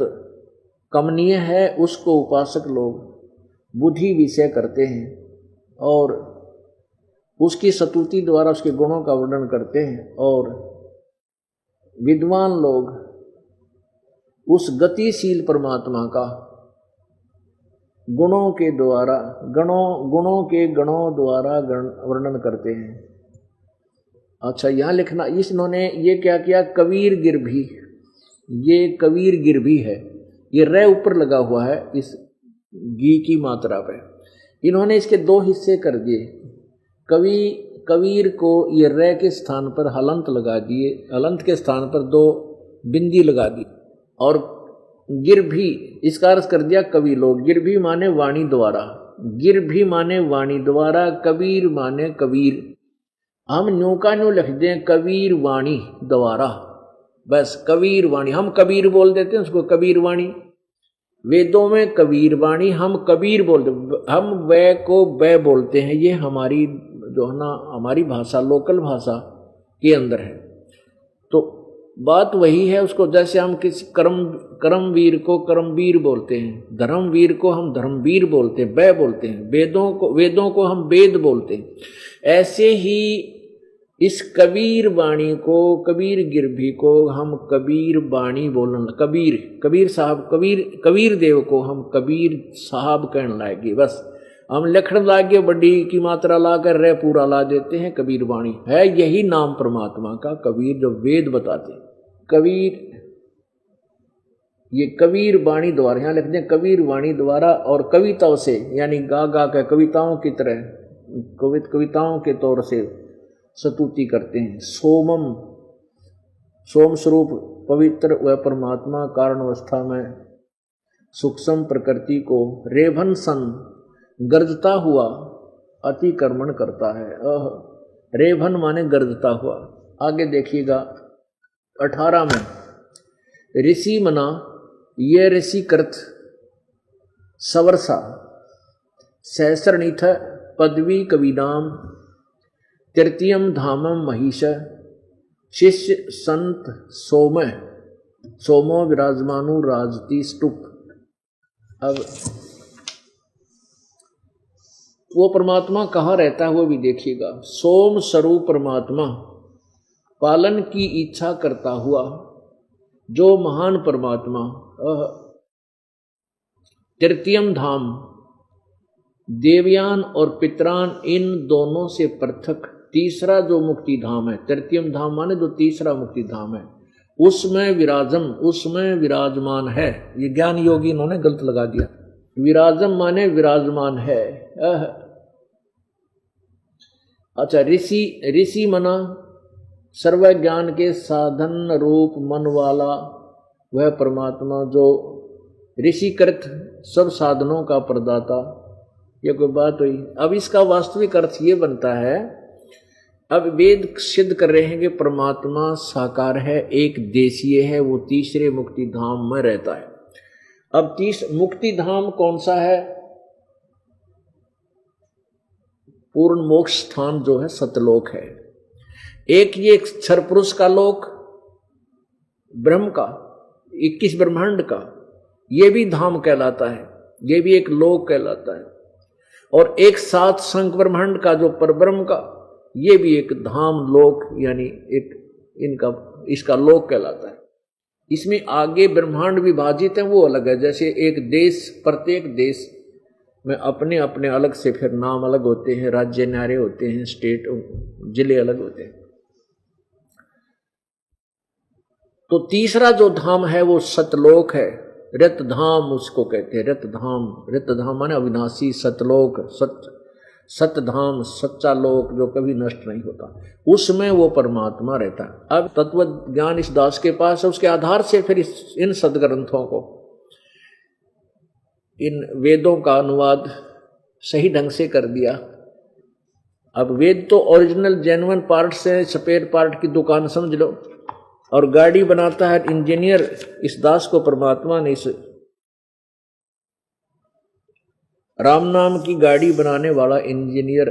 कमनीय है, उसको उपासक लोग बुद्धि विषय करते हैं और उसकी स्तुति द्वारा उसके गुणों का वर्णन करते हैं। और विद्वान लोग उस गतिशील परमात्मा का गुणों के द्वारा गणों द्वारा वर्णन करते हैं। अच्छा यहां लिखना, इन्होंने ये क्या किया, कबीर गिरभी, ये कबीर गिरभी है, ये रे ऊपर लगा हुआ है इस गी की मात्रा पे। इन्होंने इसके दो हिस्से कर दिए। कबीर को ये रे के स्थान पर हलंत लगा दिए, हलंत के स्थान पर दो बिंदी लगा दी, और गिरभी इसका अर्थ कर दिया कवि लोग। गिरभी माने वाणी द्वारा, गिरभी माने वाणी द्वारा, कबीर माने कबीर। हम न्यू का न्यू लिख दें कबीर वाणी द्वारा, बस कबीर वाणी, हम कबीर बोल देते हैं उसको कबीर वाणी। वेदों में कबीर वाणी, हम कबीर बोलते, हम वै को बै बोलते हैं। ये हमारी जो है ना, हमारी भाषा लोकल भाषा के अंदर है। तो बात वही है, उसको जैसे हम किसी कर्मवीर को कर्मवीर बोलते हैं, धर्मवीर को हम धर्मवीर बोलते हैं, बै बोलते हैं। वेदों को हम वेद बोलते हैं। ऐसे ही इस कबीर वाणी को, कबीर गिरभी को हम कबीर वाणी बोलने, कबीर साहब, कबीर देव को हम कबीर साहब कहने लाएंगे। बस हम लिखण लागे, बड़ी की मात्रा लाकर रे पूरा ला देते हैं, कबीर वाणी है। यही नाम परमात्मा का कबीर, जो वेद बताते हैं। कबीर, ये कबीर वाणी द्वारा, यहाँ लिख दें कबीर वाणी द्वारा, और कविताओं से, यानी गा गा के कविताओं की तरह, कविताओं के तौर से स्तुति करते हैं। सोमम, सोम स्वरूप पवित्र व परमात्मा कारण अवस्था में सूक्ष्म प्रकृति को रेभन सन गर्जता हुआ अतिक्रमण करता है। रेभन माने गर्जता हुआ। आगे देखिएगा 18 में, ऋषि मना, ये ऋषि कृत सवर्षा सहस्रनिथ पदवी कविनाम तृतीयम धामम महिष शिष्य संत सोम सोमो विराजमानु राजती स्तुप। अब वो परमात्मा कहाँ रहता है वो भी देखिएगा। सोम स्वरूप परमात्मा पालन की इच्छा करता हुआ जो महान परमात्मा तृतीयम धाम देवयान और पितरान इन दोनों से पृथक तीसरा जो मुक्ति धाम है, तृतीयम धाम माने जो तीसरा मुक्ति धाम है, उसमें विराजम उसमें विराजमान है। ये ज्ञान योगी इन्होंने गलत लगा दिया। विराजम माने विराजमान है। अच्छा, ऋषि मना सर्व ज्ञान के साधन रूप मन वाला वह परमात्मा जो ऋषिकृत सब साधनों का प्रदाता। ये कोई बात हुई। अब इसका वास्तविक अर्थ ये बनता है, अब वेद सिद्ध कर रहे हैं कि परमात्मा साकार है, एक देशीय है, वो तीसरे मुक्ति धाम में रहता है। अब मुक्ति धाम कौन सा है? पूर्ण मोक्ष स्थान जो है सतलोक है। एक ये क्षर पुरुष का लोक, ब्रह्म का 21 ब्रह्मांड का, ये भी धाम कहलाता है, ये भी एक लोक कहलाता है। और एक 7 शंख ब्रह्मांड का जो परब्रह्म का, ये भी एक धाम लोक यानी एक इसका लोक कहलाता है। इसमें आगे ब्रह्मांड विभाजित है वो अलग है। जैसे एक देश, प्रत्येक देश में अपने अपने अलग से फिर नाम अलग होते हैं, राज्य न्यारे होते हैं, स्टेट जिले अलग होते हैं। तो तीसरा जो धाम है वो सतलोक है, रत धाम उसको कहते हैं। रत धाम माने अविनाशी सतलोक, सतधाम सच्चा लोक जो कभी नष्ट नहीं होता, उसमें वो परमात्मा रहता है। अब तत्व ज्ञान इस दास के पास है, उसके आधार से फिर इन सदग्रंथों को, इन वेदों का अनुवाद सही ढंग से कर दिया। अब वेद तो ओरिजिनल जेन्युइन पार्ट से, स्पेयर पार्ट की दुकान समझ लो। और गाड़ी बनाता है इंजीनियर, इस दास को परमात्मा ने इस राम नाम की गाड़ी बनाने वाला इंजीनियर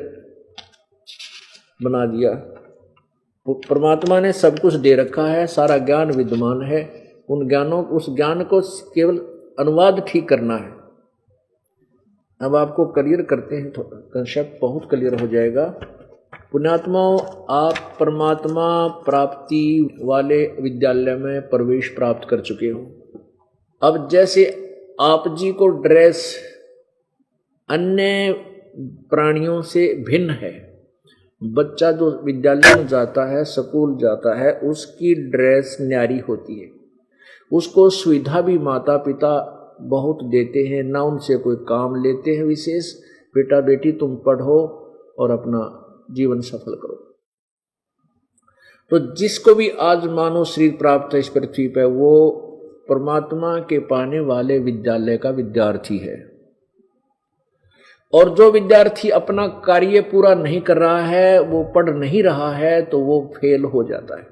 बना दिया। परमात्मा ने सब कुछ दे रखा है, सारा ज्ञान विद्यमान है। उस ज्ञान को केवल अनुवाद ठीक करना है। अब आपको क्लियर करते हैं, थोड़ा कंसेप्ट बहुत क्लियर हो जाएगा। पुण्यात्माओं, आप परमात्मा प्राप्ति वाले विद्यालय में प्रवेश प्राप्त कर चुके हो। अब जैसे आप जी को ड्रेस अन्य प्राणियों से भिन्न है, बच्चा जो विद्यालय में जाता है, स्कूल जाता है, उसकी ड्रेस न्यारी होती है, उसको सुविधा भी माता पिता बहुत देते हैं, ना उनसे कोई काम लेते हैं विशेष। बेटा बेटी तुम पढ़ो और अपना जीवन सफल करो। तो जिसको भी आज मानव शरीर प्राप्त है इस पृथ्वी पर, वो परमात्मा के पाने वाले विद्यालय का विद्यार्थी है। और जो विद्यार्थी अपना कार्य पूरा नहीं कर रहा है, वो पढ़ नहीं रहा है, तो वो फेल हो जाता है,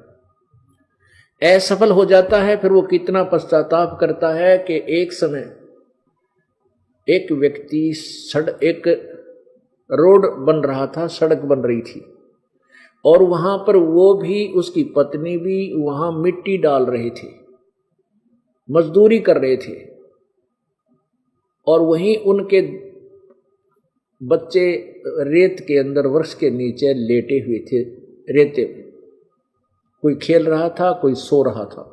असफल हो जाता है। फिर वो कितना पश्चाताप करता है कि एक समय एक व्यक्ति एक रोड बन रहा था, सड़क बन रही थी, और वहां पर वो भी, उसकी पत्नी भी वहां मिट्टी डाल रहे थे, मजदूरी कर रहे थे। और वहीं उनके बच्चे रेत के अंदर वृक्ष के नीचे लेटे हुए थे, रेते में कोई खेल रहा था, कोई सो रहा था।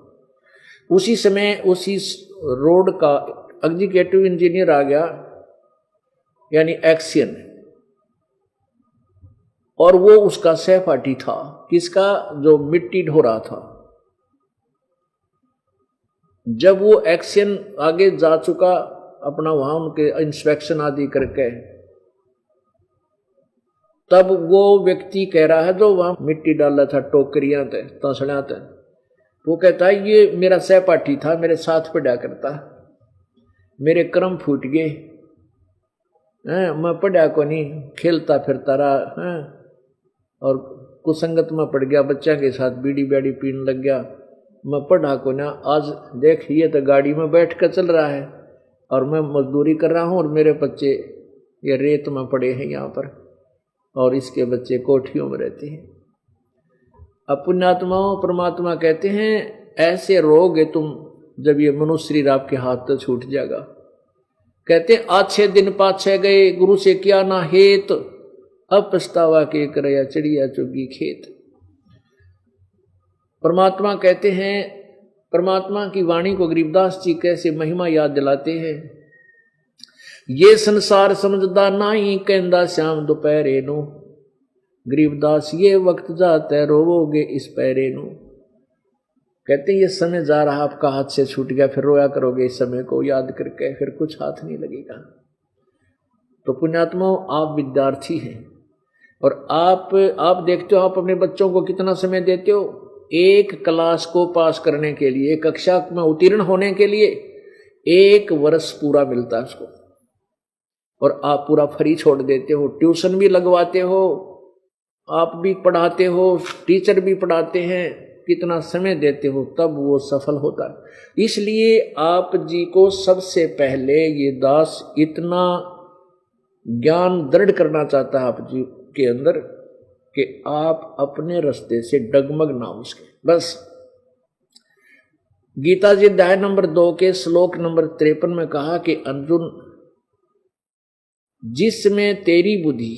उसी समय उसी रोड का एग्जीक्यूटिव इंजीनियर आ गया, यानी एक्शन, और वो उसका सहपाठी था। किसका? जो मिट्टी ढो रहा था। जब वो एक्शन आगे जा चुका अपना, वहां उनके इंस्पेक्शन आदि करके, तब वो व्यक्ति कह रहा है जो वहां मिट्टी डाल रहा था, टोकरियां थे, तसड़ियां थे, वो कहता है ये मेरा सहपाठी था, मेरे साथ पढ़ा करता, मेरे कर्म फूट गए, मैं पढ़ा को नहीं, खेलता फिरता रहा और कुसंगत में पड़ गया, बच्चा के साथ बीड़ी बैड़ी पीने लग गया, मैं पढ़ा को ना। आज देख ये तो गाड़ी में बैठ कर चल रहा है और मैं मजदूरी कर रहा हूँ, और मेरे बच्चे ये रेत में पड़े हैं यहाँ पर, और इसके बच्चे कोठियों में रहते हैं। अब पुण्यात्माओं, परमात्मा कहते हैं ऐसे रोगे तुम जब ये मनुष्य शरीर आपके हाथ से छूट जाएगा। कहते अच्छे दिन पाछे गए, गुरु से किया ना हेत, अब पछतावा के करया चिड़िया चुगी खेत। परमात्मा कहते हैं, परमात्मा की वाणी को गरीबदास जी कैसे महिमा याद दिलाते हैं। ये संसार समझदा नाही, कहंदा श्याम दोपहरे नो, गरीबदास ये वक्त जाता है रोवोगे इस पैरे नो। कहते हैं ये समय जा रहा आपका हाथ से छूट गया, फिर रोया करोगे इस समय को याद करके, फिर कुछ हाथ नहीं लगेगा। तो पुण्यात्माओं, आप विद्यार्थी हैं और आप देखते हो आप अपने बच्चों को कितना समय देते हो। एक क्लास को पास करने के लिए, कक्षा में उत्तीर्ण होने के लिए 1 वर्ष पूरा मिलता है उसको, और आप पूरा फ्री छोड़ देते हो। ट्यूशन भी लगवाते हो, आप भी पढ़ाते हो, टीचर भी पढ़ाते हैं, कितना समय देते हो, तब वो सफल होता है। इसलिए आप जी को सबसे पहले ये दास इतना ज्ञान दृढ़ करना चाहता है आप जी के अंदर कि आप अपने रास्ते से डगमग ना हो उसके। बस गीता जी अध्याय नंबर 2 के श्लोक नंबर 53 में कहा कि अर्जुन, जिसमें तेरी बुद्धि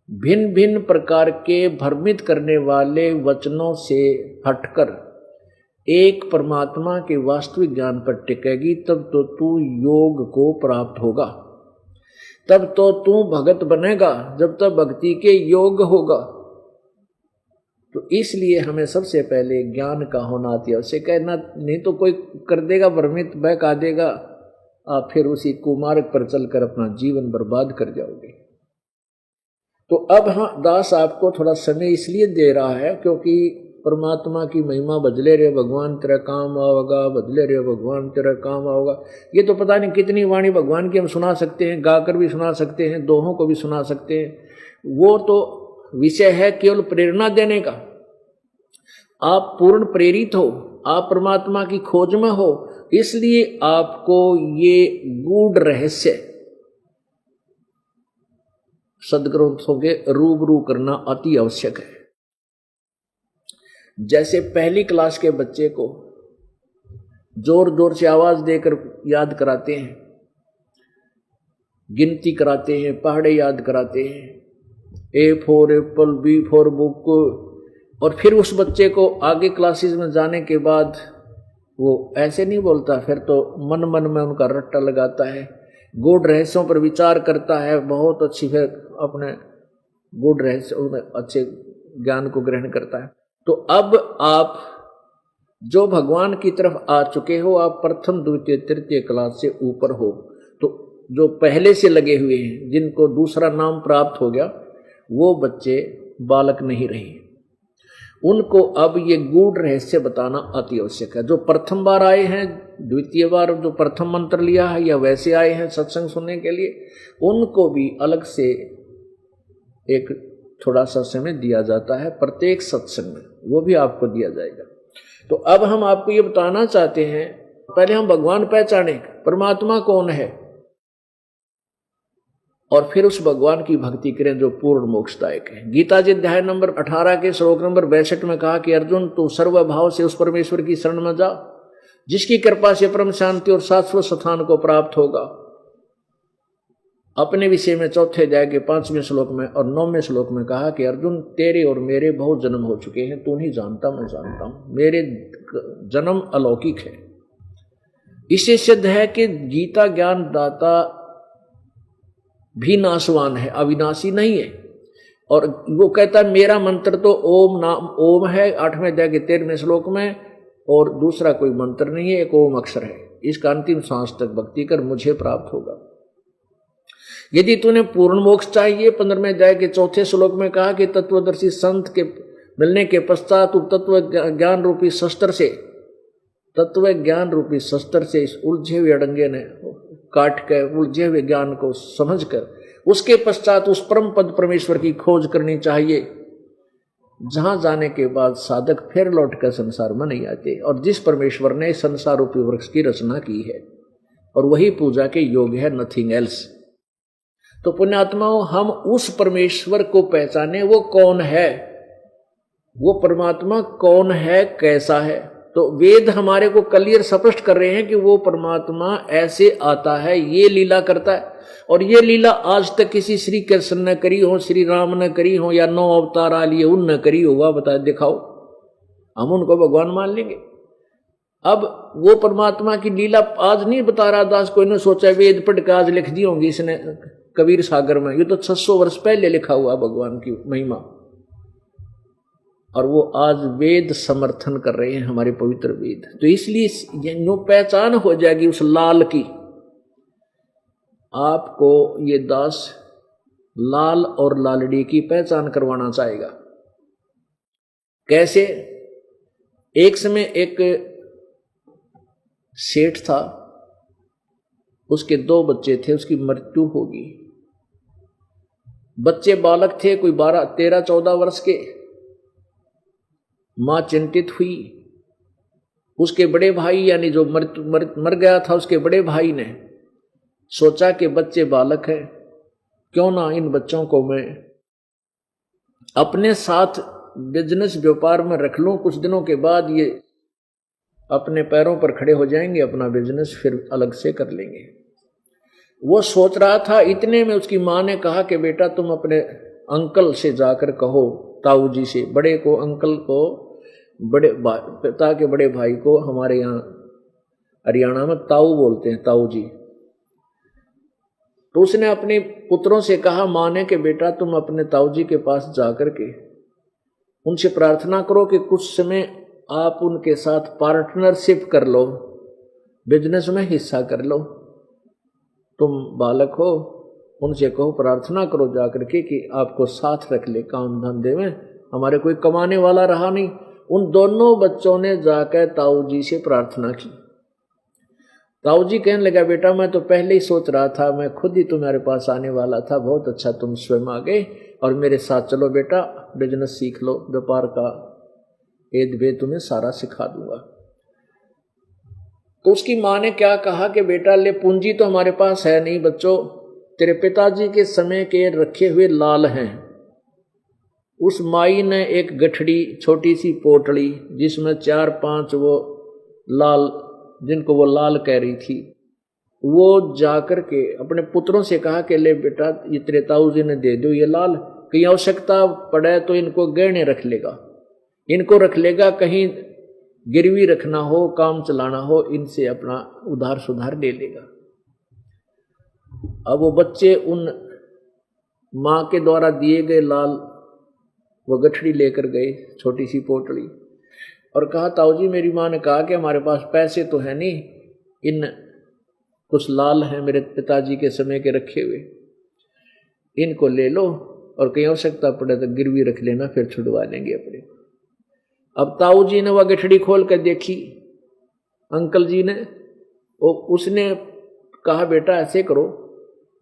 भिन्न भिन्न प्रकार के भ्रमित करने वाले वचनों से हटकर एक परमात्मा के वास्तविक ज्ञान पर टिकेगी, तब तो तू योग को प्राप्त होगा, तब तो तू भगत बनेगा, जब तक भक्ति के योग होगा। तो इसलिए हमें सबसे पहले ज्ञान का होना अति आवश्यक है। नहीं तो कोई कर देगा भ्रमित, बहका देगा, आप फिर उसी कुमार्ग पर चलकर अपना जीवन बर्बाद कर जाओगे। तो अब हाँ, दास आपको थोड़ा समय इसलिए दे रहा है क्योंकि परमात्मा की महिमा, बदले रे भगवान तेरा काम आओगा, बदले रे भगवान तेरा काम आओगा। ये तो पता नहीं कितनी वाणी भगवान की हम सुना सकते हैं, गाकर भी सुना सकते हैं, दोहों को भी सुना सकते हैं। वो तो विषय है केवल प्रेरणा देने का। आप पूर्ण प्रेरित हो, आप परमात्मा की खोज में हो, इसलिए आपको ये गूढ़ रहस्य सदग्रंथों के रूबरू करना अति आवश्यक है। जैसे पहली क्लास के बच्चे को जोर जोर से आवाज देकर याद कराते हैं, गिनती कराते हैं, पहाड़े याद कराते हैं, A for Apple, B for book, और फिर उस बच्चे को आगे क्लासेस में जाने के बाद वो ऐसे नहीं बोलता, फिर तो मन मन में उनका रट्टा लगाता है, गूढ़ रहस्यों पर विचार करता है, बहुत अच्छी, फिर अपने गूढ़ रहस्यों में अच्छे ज्ञान को ग्रहण करता है। तो अब आप जो भगवान की तरफ आ चुके हो, आप प्रथम द्वितीय तृतीय क्लास से ऊपर हो, तो जो पहले से लगे हुए हैं, जिनको दूसरा नाम प्राप्त हो गया, वो बच्चे बालक नहीं रहे। उनको अब ये गूढ़ रहस्य बताना अति आवश्यक है। जो प्रथम बार आए हैं, द्वितीय बार जो प्रथम मंत्र लिया है, या वैसे आए हैं सत्संग सुनने के लिए, उनको भी अलग से एक थोड़ा सा समय दिया जाता है प्रत्येक सत्संग में, वो भी आपको दिया जाएगा। तो अब हम आपको ये बताना चाहते हैं, पहले हम भगवान पहचाने, परमात्मा कौन है, और फिर उस भगवान की भक्ति करें जो पूर्ण मोक्षदायक है। गीता जी अध्याय नंबर 18 के श्लोक नंबर 62 में कहा कि अर्जुन, तू सर्वभाव से उस परमेश्वर की शरण में जा, जिसकी कृपा से परम शांति और शाश्वत स्थान को प्राप्त होगा। अपने विषय में चौथे अध्याय के 5वें श्लोक में और 9वें श्लोक में कहा कि अर्जुन, तेरे और मेरे बहुत जन्म हो चुके हैं, तू नहीं जानता, मैं जानता हूं, मेरे जन्म अलौकिक है। इससे सिद्ध है कि गीता ज्ञान दाता भी नाशवान है, अविनाशी नहीं है। और वो कहता है मेरा मंत्र तो ओम नाम ओम है, 8वें अध्याय के 13वें श्लोक में, और दूसरा कोई मंत्र नहीं है, एक ओम अक्षर है। इसका अंतिम सांस तक भक्ति कर मुझे प्राप्त होगा। यदि तूने पूर्ण मोक्ष चाहिए, 15वें अध्याय के 4थे श्लोक में कहा कि तत्वदर्शी संत के मिलने के पश्चात तू तत्व ज्ञान रूपी शस्त्र से, तत्व ज्ञान रूपी शस्त्र से इस उलझे हुए अड़ंगे ने काट कर उलझे हुए ज्ञान को समझकर उसके पश्चात उस परम पद परमेश्वर की खोज करनी चाहिए, जहां जाने के बाद साधक फिर लौटकर संसार में नहीं आते, और जिस परमेश्वर ने संसार रूपी वृक्ष की रचना की है, और वही पूजा के योग्य है, नथिंग एल्स। तो पुण्यात्माओं, हम उस परमेश्वर को पहचाने, वो कौन है, वो परमात्मा कौन है, कैसा है। तो वेद हमारे को क्लियर स्पष्ट कर रहे हैं कि वो परमात्मा ऐसे आता है, ये लीला करता है। और ये लीला आज तक किसी श्री कृष्ण ने करी हो, श्री राम ने करी हो, या 9 अवतार आ लिए उनने करी होगा, बता दिखाओ, हम उनको भगवान मान लेंगे। अब वो परमात्मा की लीला आज नहीं बता रहा दास, कोई ने सोचा वेद पढ़ के आज लिख दी होंगी इसने कबीर सागर में, ये तो 600 वर्ष पहले लिखा हुआ भगवान की महिमा। और वो आज वेद समर्थन कर रहे हैं, हमारे पवित्र वेद। तो इसलिए नो पहचान हो जाएगी उस लाल की। आपको ये दास लाल और लालड़ी की पहचान करवाना चाहेगा। कैसे? एक समय एक सेठ था, उसके 2 बच्चे थे, उसकी मृत्यु होगी। बच्चे बालक थे, कोई 12, 13, 14 वर्ष के। मां चिंतित हुई। उसके बड़े भाई यानी जो मर गया था, उसके बड़े भाई ने सोचा कि बच्चे बालक हैं, क्यों ना इन बच्चों को मैं अपने साथ बिजनेस व्यापार में रख लूं। कुछ दिनों के बाद ये अपने पैरों पर खड़े हो जाएंगे, अपना बिजनेस फिर अलग से कर लेंगे। वो सोच रहा था, इतने में उसकी मां ने कहा कि बेटा तुम अपने अंकल से जाकर कहो, ताऊ जी से, बड़े को, अंकल को, बड़े पिता के बड़े भाई को हमारे यहाँ हरियाणा में ताऊ बोलते हैं, ताऊ जी। तो उसने अपने पुत्रों से कहा, मां ने, कि बेटा तुम अपने ताऊ जी के पास जाकर के उनसे प्रार्थना करो कि कुछ समय आप उनके साथ पार्टनरशिप कर लो, बिजनेस में हिस्सा कर लो। तुम बालक हो, उनसे कहो, प्रार्थना करो जाकर के कि आपको साथ रख ले काम धंधे में, हमारे कोई कमाने वाला रहा नहीं। उन दोनों बच्चों ने जाकर ताऊ जी से प्रार्थना की। ताऊ जी कहने लगा, बेटा मैं तो पहले ही सोच रहा था, मैं खुद ही तुम्हारे पास आने वाला था, बहुत अच्छा तुम स्वयं आ गए और मेरे साथ चलो बेटा, बिजनेस सीख लो, व्यापार का एद भेद तुम्हें सारा सिखा दूंगा। तो उसकी मां ने क्या कहा कि बेटा ले, पूंजी तो हमारे पास है नहीं बच्चों, तेरे पिताजी के समय के रखे हुए लाल हैं। उस माई ने एक गठड़ी, छोटी सी पोटली जिसमें 4-5 वो लाल, जिनको वो लाल कह रही थी, वो जाकर के अपने पुत्रों से कहा कि ले बेटा, ये तेरे ताऊ जी ने दे दो ये लाल, कहीं आवश्यकता पड़े तो इनको गहने रख लेगा, इनको रख लेगा, कहीं गिरवी रखना हो, काम चलाना हो, इनसे अपना उधार सुधार ले लेगा। अब वो बच्चे उन मां के द्वारा दिए गए लाल वो गठड़ी लेकर गए, छोटी सी पोटली, और कहा, ताऊ जी मेरी मां ने कहा कि हमारे पास पैसे तो है नहीं, इन कुछ लाल हैं मेरे पिताजी के समय के रखे हुए, इनको ले लो और कहीं आवश्यकता पड़े तो गिरवी रख लेना, फिर छुड़वा लेंगे अपने। अब ताऊ जी ने वह गठड़ी खोल कर देखी, अंकल जी ने, उसने कहा, बेटा ऐसे करो,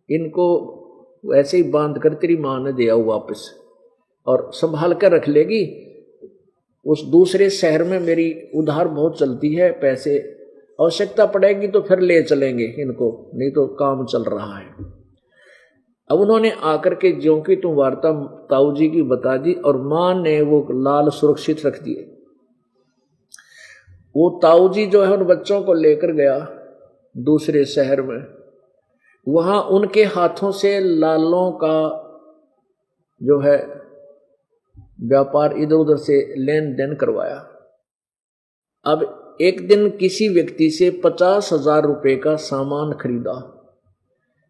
इनको ऐसे ही बांध कर तेरी मां ने दिया वापस और संभाल कर रख लेगी। उस दूसरे शहर में मेरी उधार बहुत चलती है, पैसे आवश्यकता पड़ेगी तो फिर ले चलेंगे इनको, नहीं तो काम चल रहा है। अब उन्होंने आकर के ज्यों की तुम वार्ता ताऊ जी की बता दी और मां ने वो लाल सुरक्षित रख दिए। वो ताऊ जी जो है उन बच्चों को लेकर गया दूसरे शहर में, वहां उनके हाथों से लालों का जो है व्यापार इधर उधर से लेन देन करवाया। अब एक दिन किसी व्यक्ति से 50,000 रुपए का सामान खरीदा।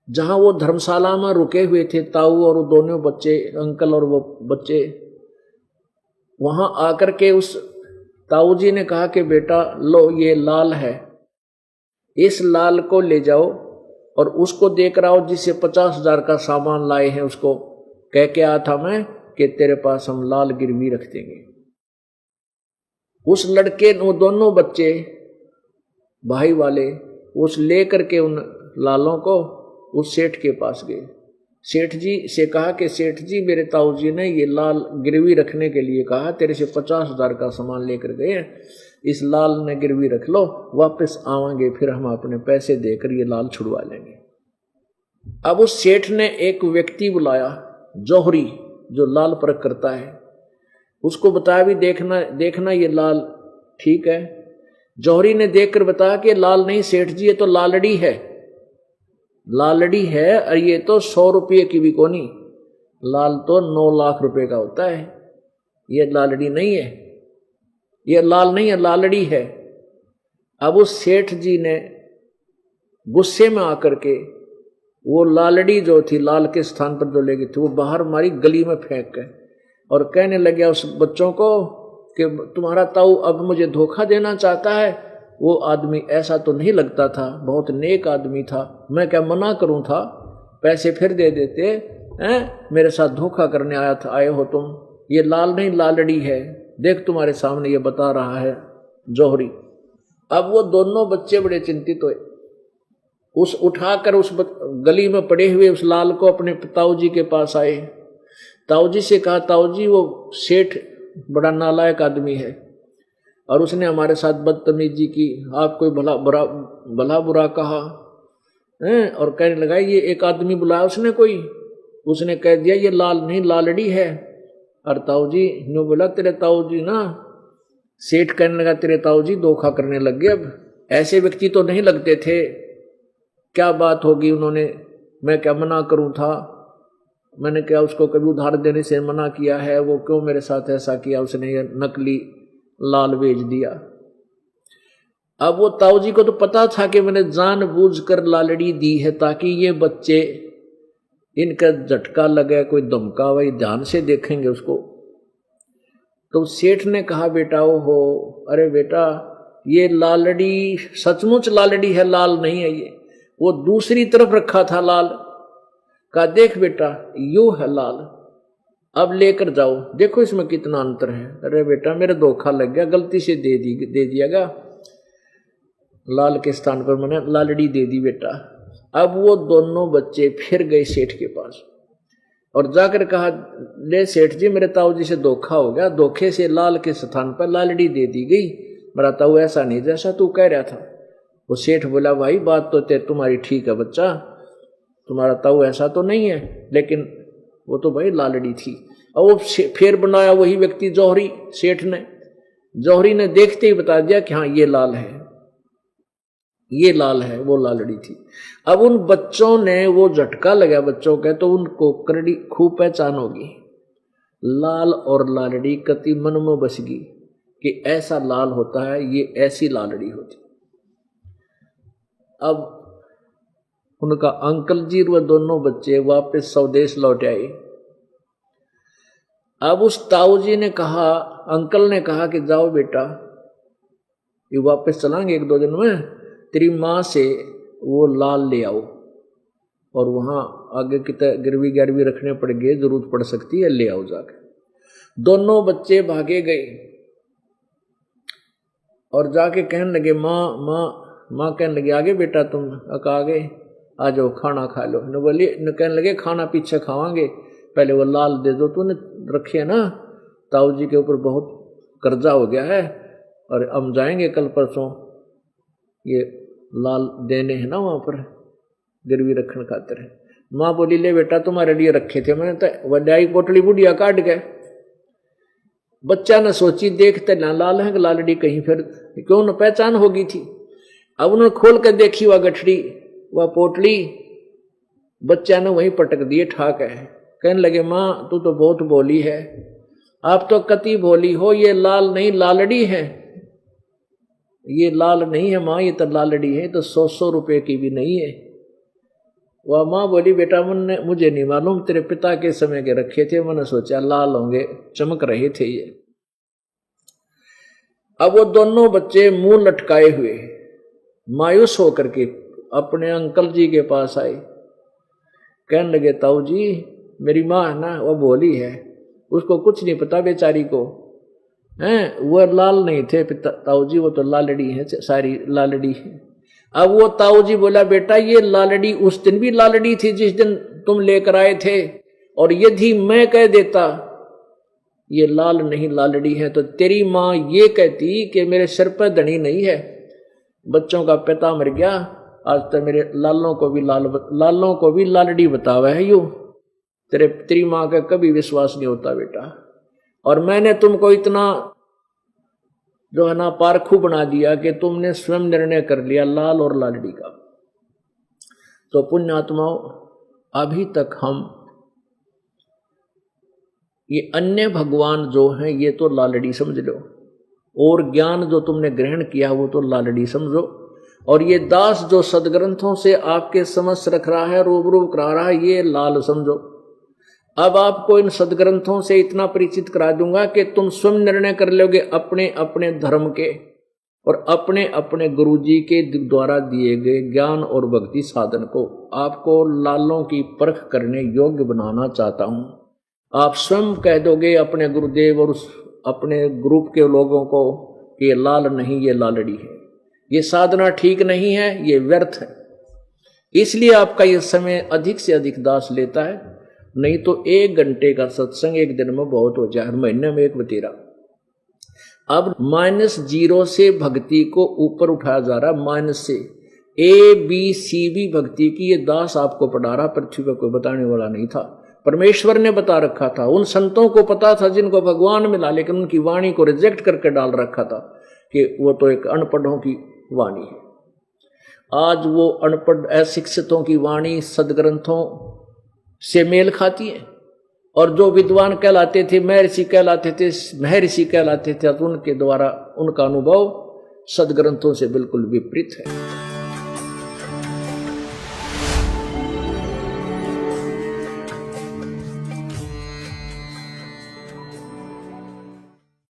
जहां वो धर्मशाला में रुके हुए थे ताऊ और वो दोनों बच्चे, अंकल और वो बच्चे, वहां आकर के उस ताऊ जी ने कहा कि बेटा लो ये लाल है, इस लाल को ले जाओ और उसको देकर आओ जिससे 50,000 का सामान लाए हैं, उसको कह के आया था मैं कि तेरे पास हम लाल गिरवी रख देंगे। उस लड़के, वो दोनों बच्चे भाई वाले, उस ले करके उन लालों को उस सेठ के पास गए। सेठ जी से कहा कि सेठ जी मेरे ताऊ जी ने ये लाल गिरवी रखने के लिए कहा, तेरे से 50,000 का सामान लेकर गए, इस लाल ने गिरवी रख लो, वापस आवांगे फिर हम अपने पैसे देकर ये लाल छुड़वा लेंगे। अब उस सेठ ने एक व्यक्ति बुलाया, जौहरी, जो लाल परख करता है, उसको बताया भी देखना देखना ये लाल ठीक है। जौहरी ने देखकर बताया कि लाल नहीं सेठ जी, ये तो लालड़ी है, लालड़ी है, और ये तो 100 रुपये की भी कोनी, लाल तो 9 लाख रुपए का होता है, ये लालड़ी नहीं है, ये लाल नहीं है, लालड़ी है। अब उस सेठ जी ने गुस्से में आकर के वो लालड़ी जो थी लाल के स्थान पर जो ले गई थी वो बाहर मारी गली में फेंक के, और कहने लगे उस बच्चों को कि तुम्हारा ताऊ अब मुझे धोखा देना चाहता है। वो आदमी ऐसा तो नहीं लगता था, बहुत नेक आदमी था, मैं क्या मना करूं था, पैसे फिर दे देते हैं, मेरे साथ धोखा करने आए हो तुम, ये लाल नहीं लालड़ी है, देख तुम्हारे सामने ये बता रहा है जौहरी। अब वो दोनों बच्चे बड़े चिंतित हुए, उस उठाकर उस गली में पड़े हुए उस लाल को अपने ताऊ जी के पास आए। ताऊ जी से कहा, ताऊ जी वो सेठ बड़ा नालायक आदमी है और उसने हमारे साथ बदतमीजी की, आपको भला बुरा कहा है, और कहने लगा ये एक आदमी बुलाया उसने कोई, उसने कह दिया ये लाल नहीं लालड़ी है। और ताऊ जी ने बोला तेरे ताऊ जी ना, सेठ कहने लगा तेरे ताऊ जी धोखा करने लग गए, अब ऐसे व्यक्ति तो नहीं लगते थे, क्या बात होगी उन्होंने, मैं क्या मना करूं था, मैंने क्या उसको कभी उधार देने से मना किया है, वो क्यों मेरे साथ ऐसा किया, उसने ये नकली लाल बेच दिया। अब वो ताऊ जी को तो पता था कि मैंने जानबूझकर लालड़ी दी है ताकि ये बच्चे इनका झटका लगे, कोई धमका, वही ध्यान से देखेंगे उसको। तो सेठ ने कहा बेटा हो, अरे बेटा ये लालड़ी सचमुच लालड़ी है, लाल नहीं है ये, वो दूसरी तरफ रखा था लाल, कहा देख बेटा यू है लाल, अब लेकर जाओ, देखो इसमें कितना अंतर है। अरे बेटा मेरे धोखा लग गया, गलती से दे दियागा, लाल के स्थान पर मैंने लालड़ी दे दी बेटा। अब वो दोनों बच्चे फिर गए सेठ के पास और जाकर कहा ले सेठ जी मेरे ताऊ जी से धोखा हो गया, धोखे से लाल के स्थान पर लालड़ी दे दी गई, मेरा ताऊ ऐसा नहीं जैसा तू कह रहा था। वो सेठ बोला भाई बात तो तुम्हारी ठीक है बच्चा, तुम्हारा ताऊ ऐसा तो नहीं है, लेकिन वो तो भाई लालड़ी थी। और वो फिर बनाया वही व्यक्ति जौहरी, सेठ ने, जौहरी ने देखते ही बता दिया कि हाँ ये लाल है, ये लाल है, वो लालड़ी थी। अब उन बच्चों ने वो झटका लगा बच्चों के, तो उनको करड़ी खूब पहचान होगी, लाल और लालड़ी कति मन में बस गई कि ऐसा लाल होता है, ये ऐसी लालड़ी होती। अब उनका अंकल जी व दोनों बच्चे वापस स्वदेश लौट आए। अब उस ताऊ जी ने कहा, अंकल ने कहा कि जाओ बेटा ये वापस चलाएंगे 1-2 दिन में, तेरी माँ से वो लाल ले आओ, और वहां आगे कितना गिरवी गिरवी रखने पड़ेंगे, जरूरत पड़ सकती है, ले आओ जाके। दोनों बच्चे भागे गए और जाके कहने लगे माँ कहने लगे आगे बेटा तुम आगे आ जाओ खाना खा लो। न बोली न कहने लगे खाना पीछे खावांगे, पहले वो लाल दे दो, तूने रखे ना, ताऊ जी के ऊपर बहुत कर्जा हो गया है और हम जाएंगे कल परसों ये लाल देने हैं ना वहां पर गिरवी रखने खातिर। माँ बोली ले बेटा तुम्हारे लिए रखे थे मैंने, तो वड्याई पोटली बुढ़िया काट गए। बच्चा ने सोची देखते ना लाल है लालड़ी कहीं फिर क्यों न पहचान होगी थी। अब उन्होंने खोल कर देखी वह गठड़ी वह पोटली, बच्चा ने वहीं पटक दिए ठाक है। कहने लगे माँ तू तो बहुत बोली है, आप तो कति बोली हो, ये लाल नहीं लालड़ी है, ये लाल नहीं है माँ, ये तो लालड़ी है, तो 100 रुपए की भी नहीं है। वह माँ बोली बेटा मुझे नहीं मालूम, तेरे पिता के समय के रखे थे, मैंने सोचा लाल होंगे, चमक रहे थे ये। अब वो दोनों बच्चे मुंह लटकाए हुए मायूस होकर के अपने अंकल जी के पास आए। कहने लगे ताऊ जी मेरी माँ है ना वो बोली है, उसको कुछ नहीं पता बेचारी को, हैं वो लाल नहीं थे ताऊ जी, वो तो लालड़ी है, सारी लालड़ी है। अब वो ताऊ जी बोला बेटा ये लालड़ी उस दिन भी लालड़ी थी जिस दिन तुम लेकर आए थे, और यदि मैं कह देता ये लाल नहीं लालड़ी है तो तेरी माँ ये कहती कि मेरे सिर पर धनी नहीं है, बच्चों का पिता मर गया, आज तक मेरे लालों को भी लालड़ी बतावा है यू। तेरी माँ का कभी विश्वास नहीं होता बेटा। और मैंने तुमको इतना जो है ना पारखू बना दिया कि तुमने स्वयं निर्णय कर लिया लाल और लालड़ी का। तो पुण्यात्माओं, अभी तक हम ये अन्य भगवान जो हैं ये तो लालड़ी समझ लो, और ज्ञान जो तुमने ग्रहण किया वो तो लालड़ी समझो, और ये दास जो सदग्रंथों से आपके समक्ष रख रहा है, रूबरू करा रहा है, ये लाल समझो। अब आपको इन सदग्रंथों से इतना परिचित करा दूंगा कि तुम स्वयं निर्णय कर लोगे अपने अपने धर्म के और अपने अपने गुरुजी के द्वारा दिए गए ज्ञान और भक्ति साधन को। आपको लालों की परख करने योग्य बनाना चाहता हूं। आप स्वयं कह दोगे अपने गुरुदेव और अपने ग्रुप के लोगों को कि ये लाल नहीं, ये लालड़ी है, ये साधना ठीक नहीं है, ये व्यर्थ है। इसलिए आपका ये समय अधिक से अधिक दास लेता है, नहीं तो 1 घंटे का सत्संग एक दिन में बहुत हो जाए, महीने में 1 बतेरा। अब -0 से भक्ति को ऊपर उठाया जा रहा है, माइनस से ABCD भक्ति की ये दास आपको पढ़ा रहा, पृथ्वी पर कोई बताने वाला नहीं था, परमेश्वर ने बता रखा था। उन संतों को पता था जिनको भगवान मिला, लेकिन उनकी वाणी को रिजेक्ट करके डाल रखा था कि वो तो एक अनपढ़ों की वाणी है। आज वो अनपढ़ अशिक्षितों की वाणी सदग्रंथों से मेल खाती है, और जो विद्वान कहलाते थे, महर्षि कहलाते थे, महर्षि कहलाते थे, तो उनके द्वारा उनका अनुभव सदग्रंथों से बिल्कुल विपरीत है।